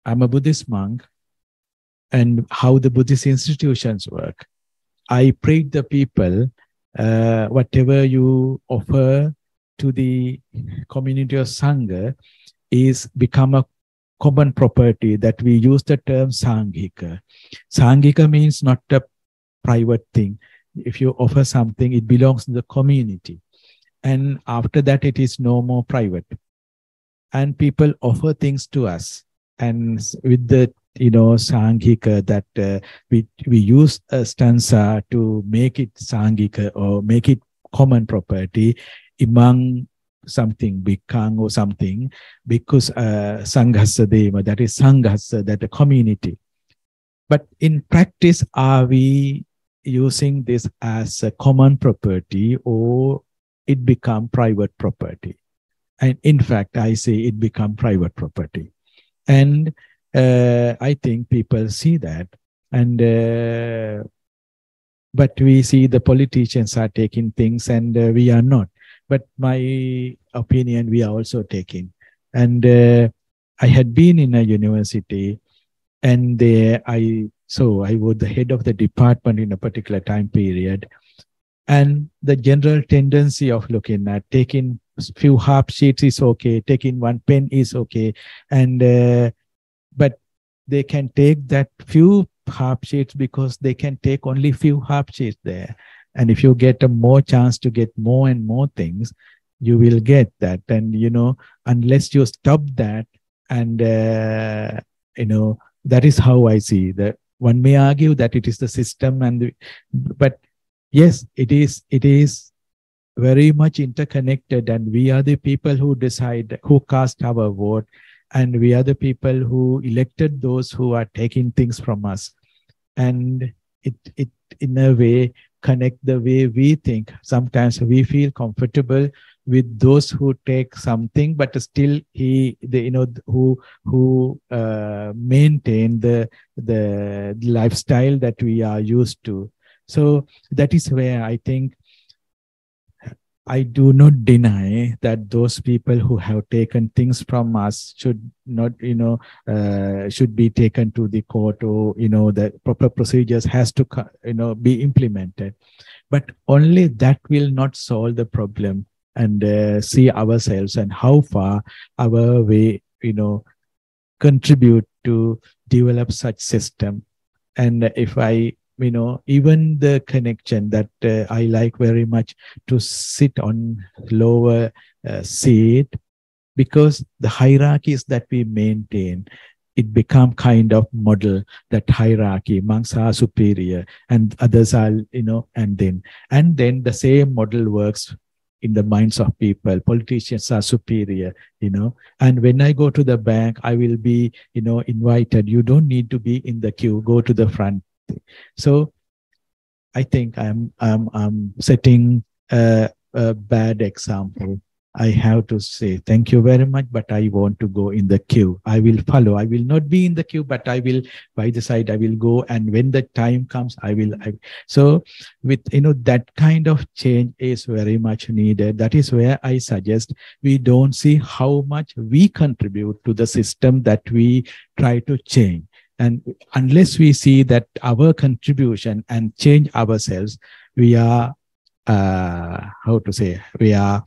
I'm a Buddhist monk, and how the Buddhist institutions work. I pray the people, whatever you offer to the community of Sangha is become a common property, that we use the term Sanghika. Sanghika means not a private thing. If you offer something, it belongs to the community. And after that, it is no more private. And people offer things to us. And with the Sanghika, that we use a stanza to make it Sanghika or make it common property among something, Bhikkang or something, because Sanghasa Deva, that is Sanghasa, that the community. But in practice, are we using this as a common property, or it become private property? And in fact, I say it become private property. And I think people see that, and but we see the politicians are taking things, and we are not. But my opinion, we are also taking. And I had been in a university, and there I was the head of the department in a particular time period, and the general tendency of looking at taking few half sheets is okay, taking one pen is okay, and but they can take that few half sheets because they can take only few half sheets there. And if you get a more chance to get more and more things, you will get that. And, unless you stop that, and, that is how I see that one may argue that it is the system, but yes, it is very much interconnected, and we are the people who decide, who cast our vote, and we are the people who elected those who are taking things from us. And it in a way connect the way we think. Sometimes we feel comfortable with those who take something, but still who maintain the lifestyle that we are used to. So that is where I think I do not deny that those people who have taken things from us should not, should be taken to the court, or, the proper procedures has to, be implemented. But only that will not solve the problem, and see ourselves and how far our way, contribute to develop such system. And if I, even the connection that I like very much to sit on lower seat, because the hierarchies that we maintain, it become kind of model, that hierarchy. Monks are superior and others are, and then the same model works in the minds of people. Politicians are superior, and when I go to the bank, I will be, invited. You don't need to be in the queue, go to the front. So I think I'm setting a bad example. I have to say thank you very much, but I want to go in the queue. I will follow. I will not be in the queue, but I will, by the side, I will go. And when the time comes, I will. So with, that kind of change is very much needed. That is where I suggest we don't see how much we contribute to the system that we try to change. And unless we see that our contribution and change ourselves, we are, we are,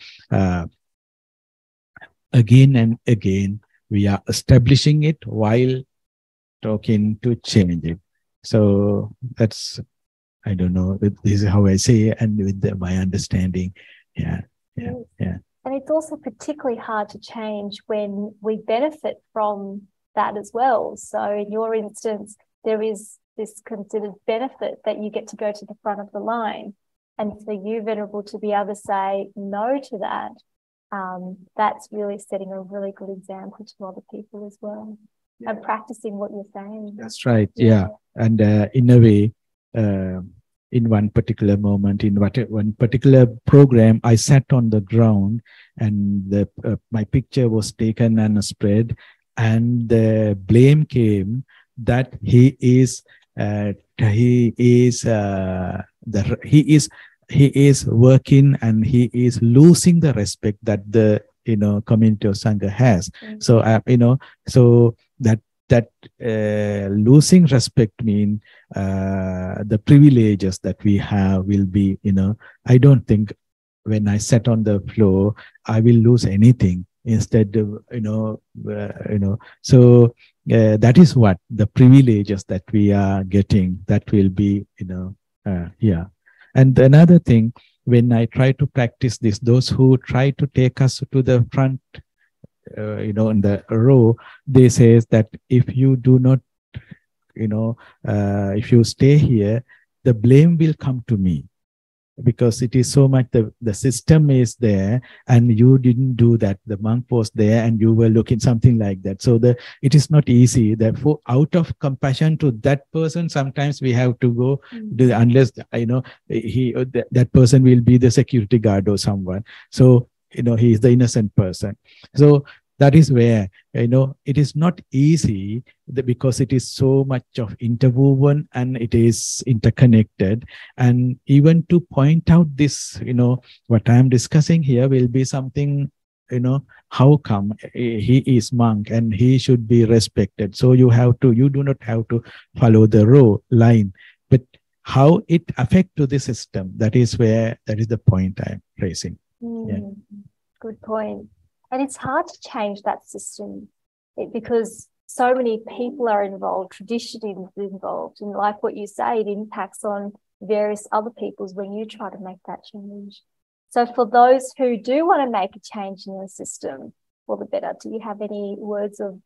again and again, we are establishing it while talking to change it. So that's, I don't know, this is how I say it, and with my understanding. Yeah. And it's also particularly hard to change when we benefit from that as well. So in your instance, there is this considered benefit that you get to go to the front of the line. And for you, Venerable, to be able to say no to that, that's really setting a really good example to other people as well, and practicing what you're saying. That's right. Yeah. And in a way, in one particular moment, in one particular program, I sat on the ground, and my picture was taken and spread, and the blame came that he is working, and he is losing the respect that the community of Sangha has. So so that losing respect mean the privileges that we have will be, I don't think when I sat on the floor I will lose anything. Instead of, so that is what the privileges that we are getting, that will be, And another thing, when I try to practice this, those who try to take us to the front, in the row, they say that if you do not, if you stay here, the blame will come to me. Because it is so much, the system is there and you didn't do that. The monk was there and you were looking, something like that. So it is not easy. Therefore, out of compassion to that person, sometimes we have to go, unless, that person will be the security guard or someone. So, he is the innocent person. So that is where, it is not easy, because it is so much of interwoven and it is interconnected. And even to point out this, what I am discussing here will be something, how come he is monk and he should be respected. So you do not have to follow the row line, but how it affects to the system. That is the point I am raising. Good point. And it's hard to change that system because so many people are involved, tradition is involved. And like what you say, it impacts on various other peoples when you try to make that change. So for those who do want to make a change in the system, all the better. Do you have any words of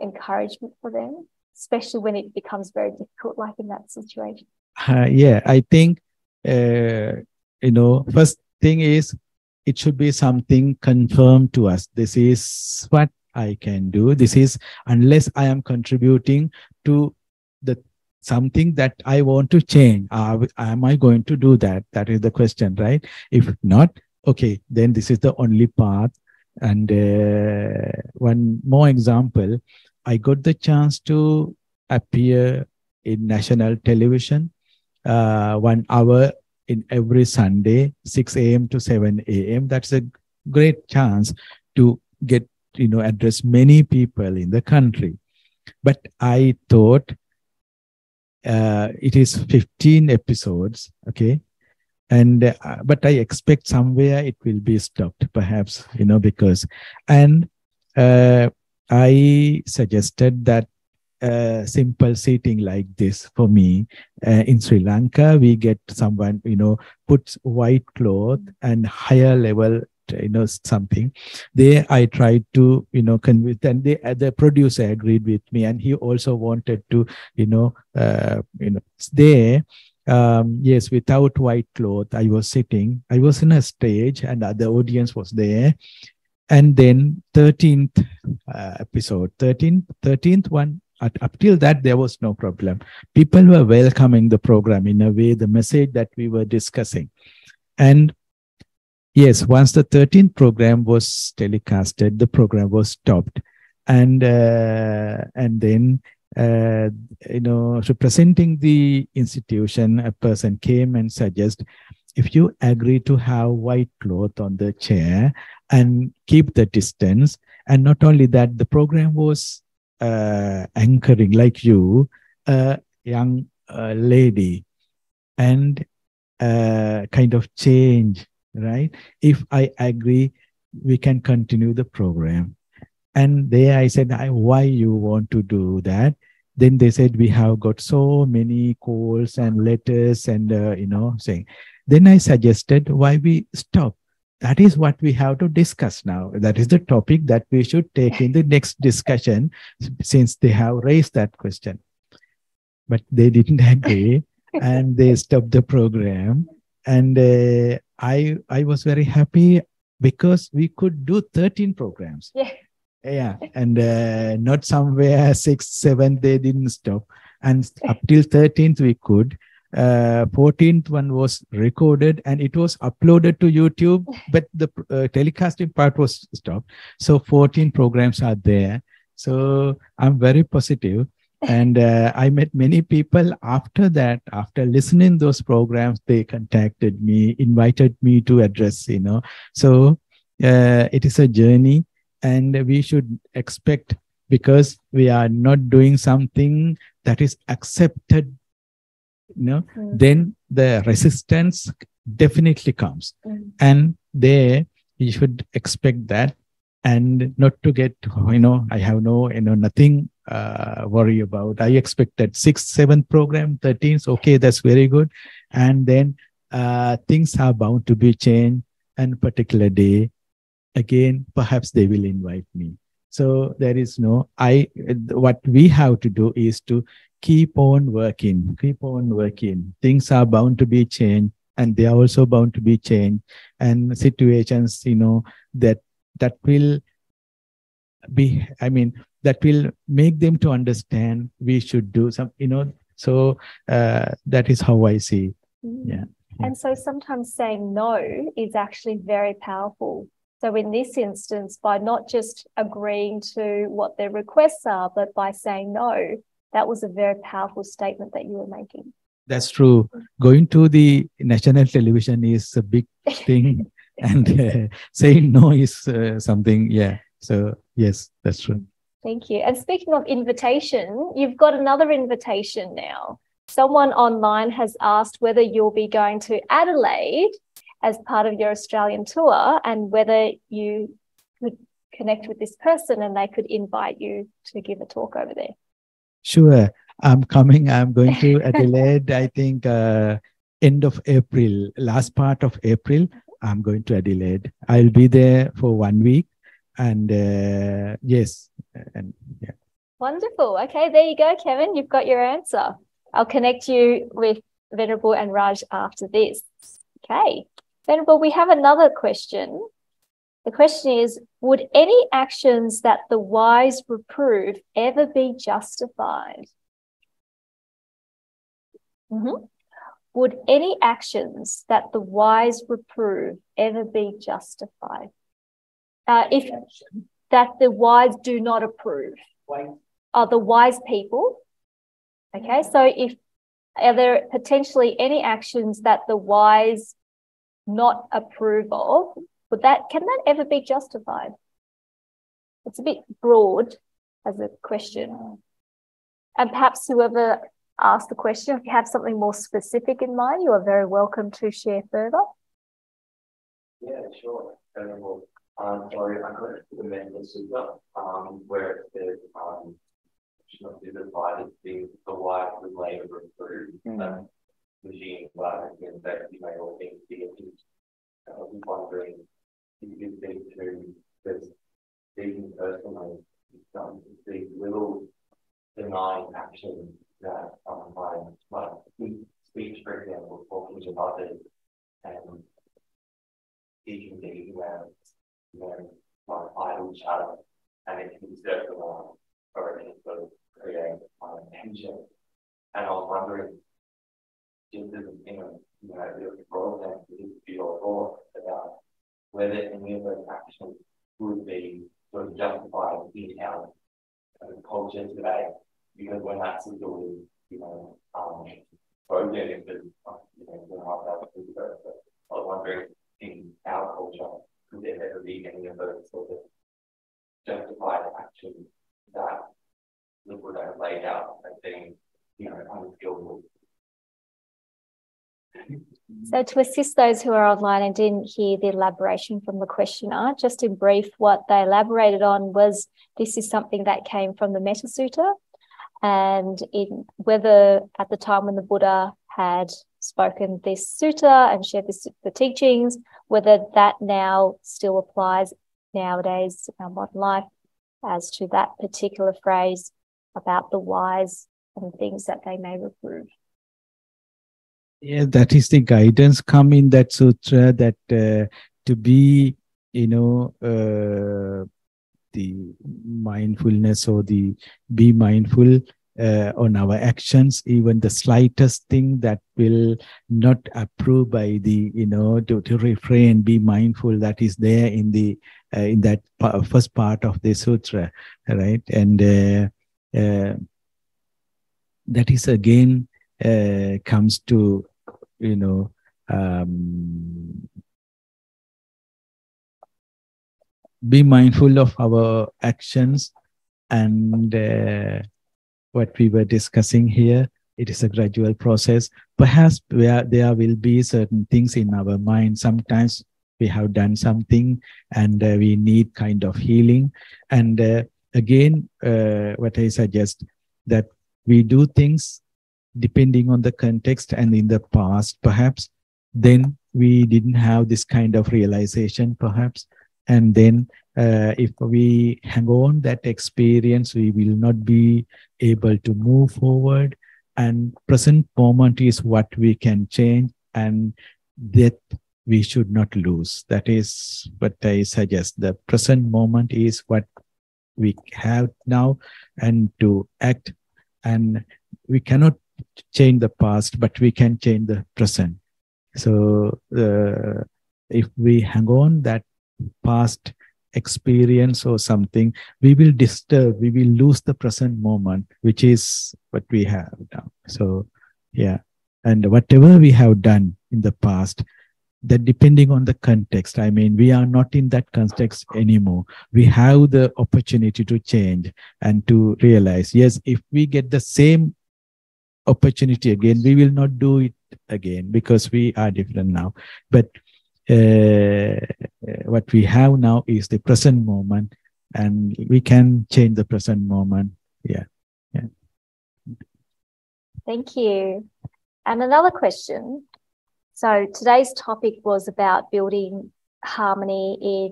encouragement for them? especially when it becomes very difficult, like in that situation? Yeah, I think, first thing is, it should be something confirmed to us. This is what I can do. This is, unless I am contributing to the something that I want to change. Am I going to do that? That is the question, right? If not, okay, then this is the only path. And one more example, I got the chance to appear in national television 1 hour in every Sunday, 6 a.m. to 7 a.m. That's a great chance to get, address many people in the country. But I thought it is 15 episodes, okay? And but I expect somewhere it will be stopped, perhaps, because, and I suggested that simple seating like this for me. In Sri Lanka, we get someone, puts white cloth and higher level, something. There I tried to, convince, and the producer agreed with me, and he also wanted to, there. Yes, without white cloth, I was sitting. I was in a stage, and the audience was there. And then 13th episode, 13th one, up till that, there was no problem. People were welcoming the program in a way, the message that we were discussing. And yes, once the 13th program was telecasted, the program was stopped. And then, representing the institution, a person came and suggested, if you agree to have white cloth on the chair and keep the distance, and not only that, the program was anchoring, like you, a young lady, and kind of change, right? If I agree, we can continue the program. And there I said, why you want to do that? Then they said, we have got so many calls and letters and, saying. Then I suggested, why we stop? That is what we have to discuss now. That is the topic that we should take in the next discussion, since they have raised that question. But they didn't agree, and they stopped the program. And I was very happy because we could do 13 programs. Yeah. Yeah, and not somewhere 6, 7, they didn't stop. And up till 13th we could. 14th one was recorded and it was uploaded to YouTube, but the telecasting part was stopped. So 14 programs are there. So I'm very positive. And I met many people after that, after listening those programs, they contacted me, invited me to address, So it is a journey, and we should expect, because we are not doing something that is accepted, then the resistance definitely comes. And there you should expect that, and not to get, I have no, nothing worry about. I expected 6th, 7th program, 13th, okay, that's very good. And then things are bound to be changed, and particular day, again, perhaps they will invite me. So there is no, what we have to do is to keep on working. Things are bound to be changed, and they are also bound to be changed. And situations, that will be, that will make them to understand we should do some, so that is how I see. Yeah. And so sometimes saying no is actually very powerful. So in this instance, by not just agreeing to what their requests are, but by saying no, that was a very powerful statement that you were making. That's true. Going to the national television is a big thing, and saying no is something, yeah. So yes, that's true. Thank you. And speaking of invitation, you've got another invitation now. Someone online has asked whether you'll be going to Adelaide as part of your Australian tour, and whether you could connect with this person and they could invite you to give a talk over there. Sure. I'm coming. I'm going to Adelaide, I think end of April, last part of April, I'm going to Adelaide. I'll be there for 1 week. And yes. And yeah. Wonderful. Okay, there you go, Kevin. You've got your answer. I'll connect you with Venerable and Raj after this. Okay. Venerable, we have another question. The question is, would any actions that the wise reprove ever be justified? Would any actions that the wise reprove ever be justified? If that the wise do not approve. Are the wise people? Okay, so are there potentially any actions that the wise not approve of? Can that ever be justified? It's a bit broad as a question. And perhaps whoever asked the question, if you have something more specific in mind, you are very welcome to share further. Yeah, sure. So I got the Metta Centre, where it says should not be divided things the wise would later reprove. Machine and that you may all think I was wondering if you think to this speaking personally, these little denying actions that my speech, for example, talking to others and teaching things around my idle chatter, and it can circle or it can sort of create tension. And I was wondering, just as the program to your thoughts about whether any of those actions would be sort of justified in our culture today, because when that's sort of project, I was wondering in our culture, could there ever be any of those sort of justified actions that the Buddha laid out as being, unskillful? So to assist those who are online and didn't hear the elaboration from the questioner, just in brief, what they elaborated on was this is something that came from the Metta Sutta, and whether at the time when the Buddha had spoken this sutta and shared the teachings, whether that now still applies nowadays in our modern life as to that particular phrase about the wise and things that they may reprove. Yeah, that is the guidance come in that sutra, that to be, the mindfulness or be mindful on our actions, even the slightest thing that will not approve by to refrain, be mindful. That is there in in that first part of the sutra, right? And that is again comes to be mindful of our actions. And what we were discussing here, it is a gradual process. Perhaps where there will be certain things in our mind. Sometimes we have done something and we need kind of healing. And again, what I suggest, that we do things depending on the context, and in the past, perhaps, then we didn't have this kind of realization, perhaps. And then if we hang on that experience, we will not be able to move forward. And present moment is what we can change, and that we should not lose. That is what I suggest. The present moment is what we have now, and to act. And we cannot change the past, but we can change the present. So if we hang on that past experience or something, we will lose the present moment, which is what we have now. So yeah, and whatever we have done in the past, that depending on the context, I mean, we are not in that context anymore. We have the opportunity to change and to realize, yes, if we get the same opportunity again, we will not do it again, because we are different now. But what we have now is the present moment, and we can change the present moment. Yeah. Thank you. And another question. So today's topic was about building harmony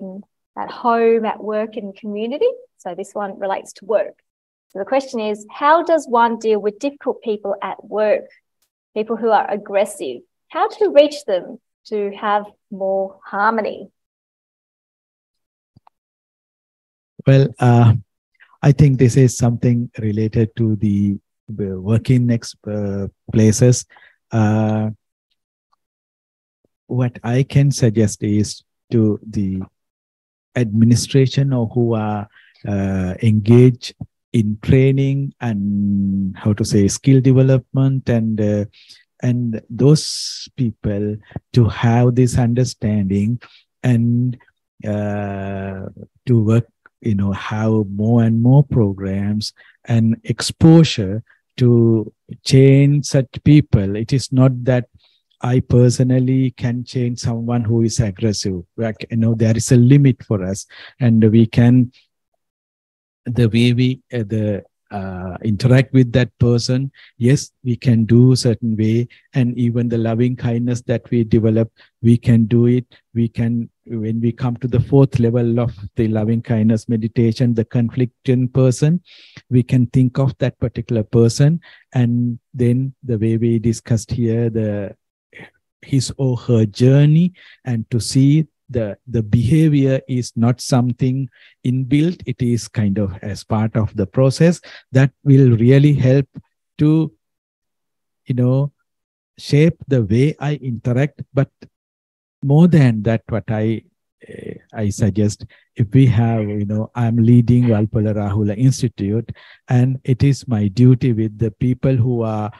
at home, at work, and community. So this one relates to work. So the question is, how does one deal with difficult people at work, people who are aggressive? How to reach them to have more harmony? Well, I think this is something related to the working next places. What I can suggest is to the administration or who are engaged in training and how to say skill development and those people to have this understanding and to work, have more and more programs and exposure to change such people. It is not that I personally can change someone who is aggressive. Like, there is a limit for us, and we can, the way we interact with that person, yes, we can do certain way, and even the loving kindness that we develop, we can do it. We can, when we come to the fourth level of the loving kindness meditation, the conflicting person, we can think of that particular person, and then the way we discussed here, his or her journey, and to see the behavior is not something inbuilt, it is kind of as part of the process that will really help to shape the way I interact. But more than that, what I suggest, if we have, I'm leading Valpola Rahula Institute, and it is my duty with the people who are,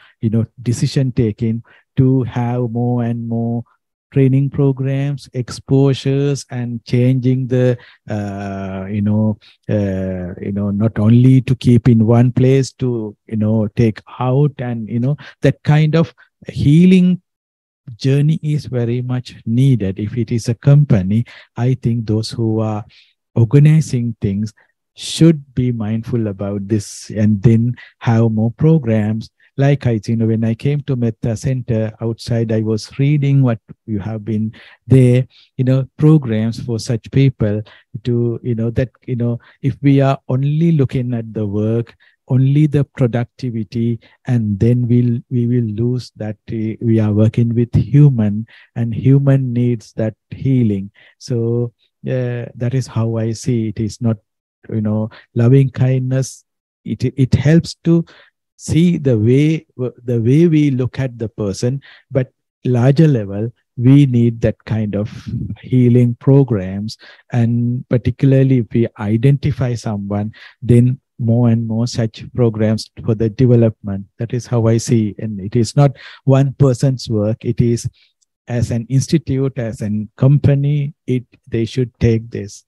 decision taking, to have more and more training programs, exposures, and changing the, not only to keep in one place, to, take out, and, that kind of healing journey is very much needed. If it is a company, I think those who are organizing things should be mindful about this, and then have more programs. Like when I came to Metta Centre outside, I was reading what you have been there, programs for such people to, if we are only looking at the work, only the productivity, and then we will lose that we are working with human, and human needs that healing. So that is how I see it. Is not, loving kindness. It helps to see the way we look at the person, but larger level, we need that kind of healing programs. And particularly if we identify someone, then more and more such programs for the development. That is how I see. And it is not one person's work. It is as an institute, as a company, they should take this.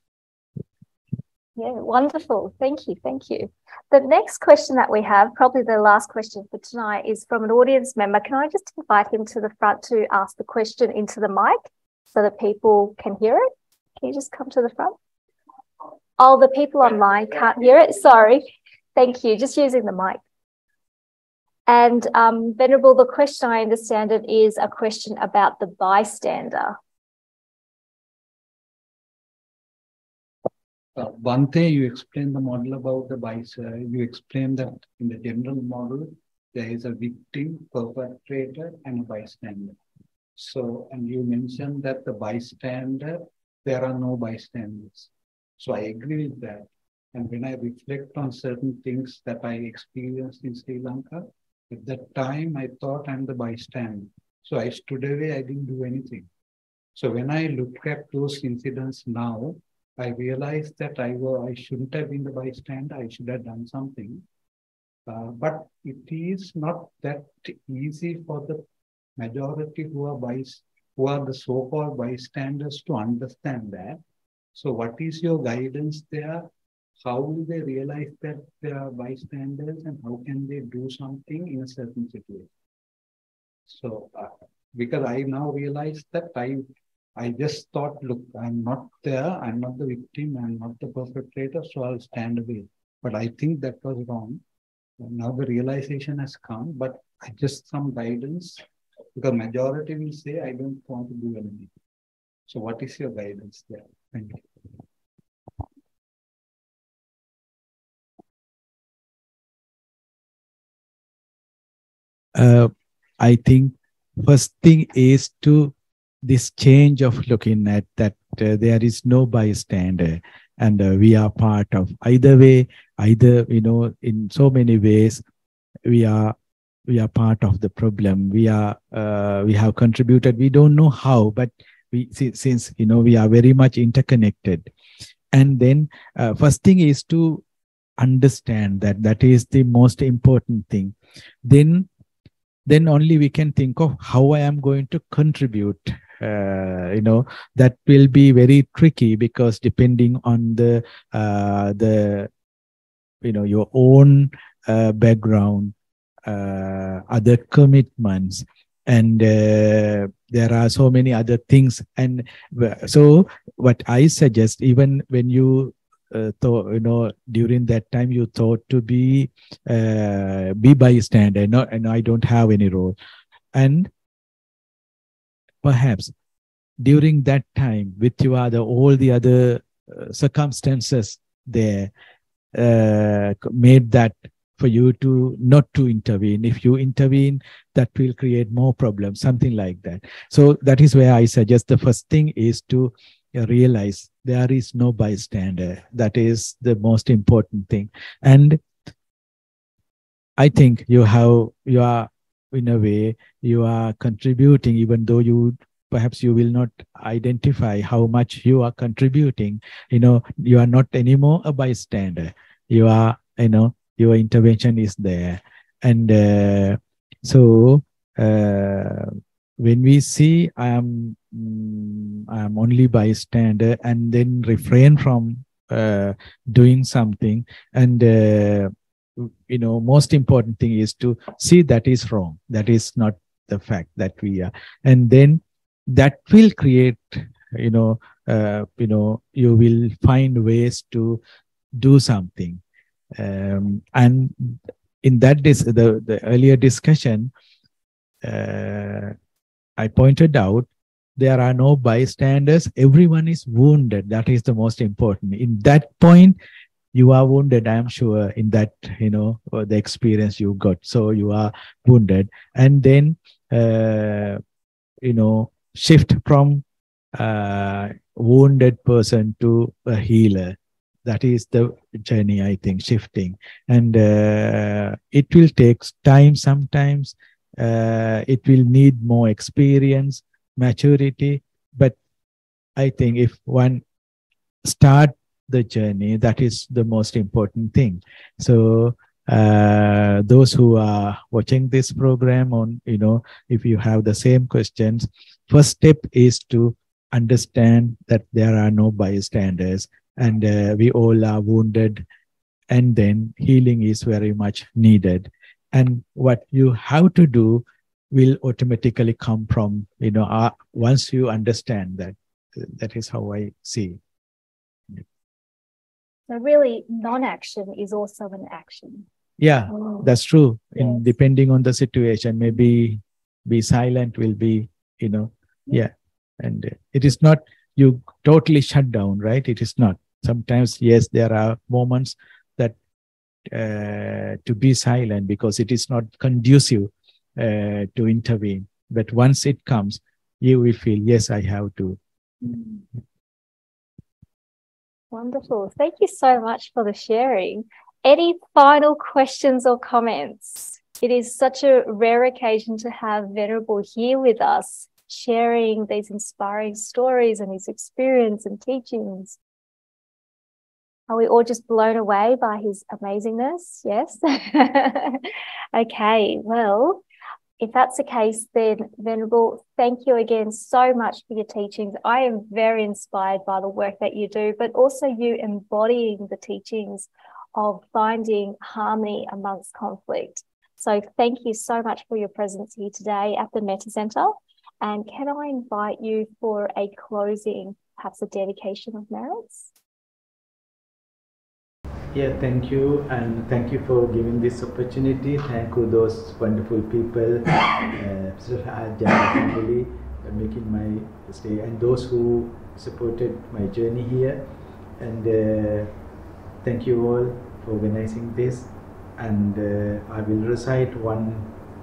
Yeah, wonderful. Thank you. Thank you. The next question that we have, probably the last question for tonight, is from an audience member. Can I just invite him to the front to ask the question into the mic so that people can hear it? Can you just come to the front? Oh, the people online can't hear it. Sorry. Thank you. Just using the mic. And Venerable, the question, I understand it, is a question about the bystander. One thing, you explained the model about the bystander. You explained that in the general model, there is a victim, perpetrator, and a bystander. So, and you mentioned that the bystander, there are no bystanders. So I agree with that. And when I reflect on certain things that I experienced in Sri Lanka, at that time, I thought I'm the bystander. So I stood away, I didn't do anything. So when I look at those incidents now, I realized that I shouldn't have been the bystander. I should have done something. But it is not that easy for the majority who are the so-called bystanders to understand that. So what is your guidance there? How will they realize that they are bystanders, and how can they do something in a certain situation? So because I now realize that I just thought, look, I'm not there, I'm not the victim, I'm not the perpetrator, so I'll stand away. But I think that was wrong. And now the realization has come, but I just some guidance, because majority will say, I don't want to do anything. So what is your guidance there? Thank you. I think first thing is to this change of looking at that there is no bystander, and we are part of either way, either, in so many ways, we are part of the problem. We have contributed. We don't know how, but since we are very much interconnected. And then first thing is to understand that is the most important thing. Then only we can think of how I am going to contribute. That will be very tricky, because depending on the your own background, other commitments, and there are so many other things. And so what I suggest, even when you thought, during that time you thought to be bystander, and I don't have any role, and perhaps during that time, with all the other circumstances there, made that for you to not to intervene. If you intervene, that will create more problems, something like that. So that is where I suggest the first thing is to realize there is no bystander. That is the most important thing. And I think you are, in a way, you are contributing, even though perhaps you will not identify how much you are contributing. You are not anymore a bystander. You are, your intervention is there. And so when we see I am only bystander, and then refrain from doing something, and most important thing is to see that is wrong. That is not the fact that we are. And then that will create, you will find ways to do something. And in that the earlier discussion, I pointed out there are no bystanders. Everyone is wounded. That is the most important. In that point, you are wounded, I am sure, in that, the experience you got. So you are wounded. And then, shift from wounded person to a healer. That is the journey, I think, shifting. And it will take time sometimes. It will need more experience, maturity. But I think if one start the journey, that is the most important thing. So those who are watching this program, on, if you have the same questions, first step is to understand that there are no bystanders, and we all are wounded, and then healing is very much needed. And what you have to do will automatically come from, once you understand that. That is how I see. So really, non-action is also an action. Yeah, that's true. Yes. Depending on the situation, maybe be silent will be, yeah. And it is not you totally shut down, right? It is not. Sometimes, yes, there are moments that to be silent because it is not conducive to intervene. But once it comes, you will feel, yes, I have to. Wonderful. Thank you so much for the sharing. Any final questions or comments? It is such a rare occasion to have Venerable here with us, sharing these inspiring stories and his experience and teachings. Are we all just blown away by his amazingness? Yes. Okay, well, if that's the case, then Venerable, thank you again so much for your teachings. I am very inspired by the work that you do, but also you embodying the teachings of finding harmony amongst conflict. So thank you so much for your presence here today at the Metta Centre. And can I invite you for a closing, perhaps a dedication of merits? Yeah, thank you. And thank you for giving this opportunity. Thank you, those wonderful people, family, making my stay, and those who supported my journey here. And thank you all for organizing this. And I will recite one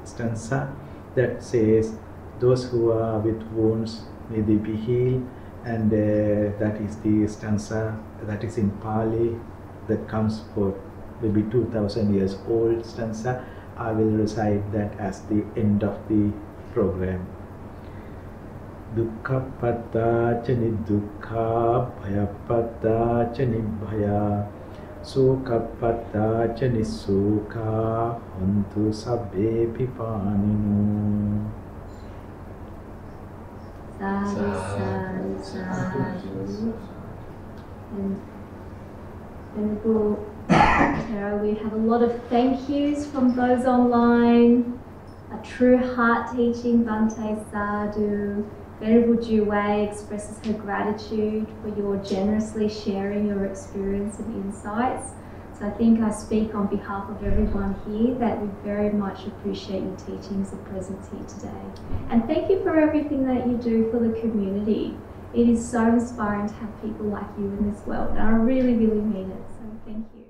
stanza that says, those who are with wounds, may they be healed. And that is the stanza that is in Pali, that comes for maybe 2000 years old stanza. I will recite that as the end of the program. Dukkha patta chani dukkha, bhaya patta chani bhaya, sukha patta chani sukha, hontu sabbe pipaninu. Sadhu, sadhu, sadhu. And Venerable Thero, we have a lot of thank yous from those online. A true heart teaching, Bhante Sadhu. Venerable Juwei expresses her gratitude for your generously sharing your experience and insights. So I think I speak on behalf of everyone here that we very much appreciate your teachings and presence here today. And thank you for everything that you do for the community. It is so inspiring to have people like you in this world, and I really, really mean it. So thank you.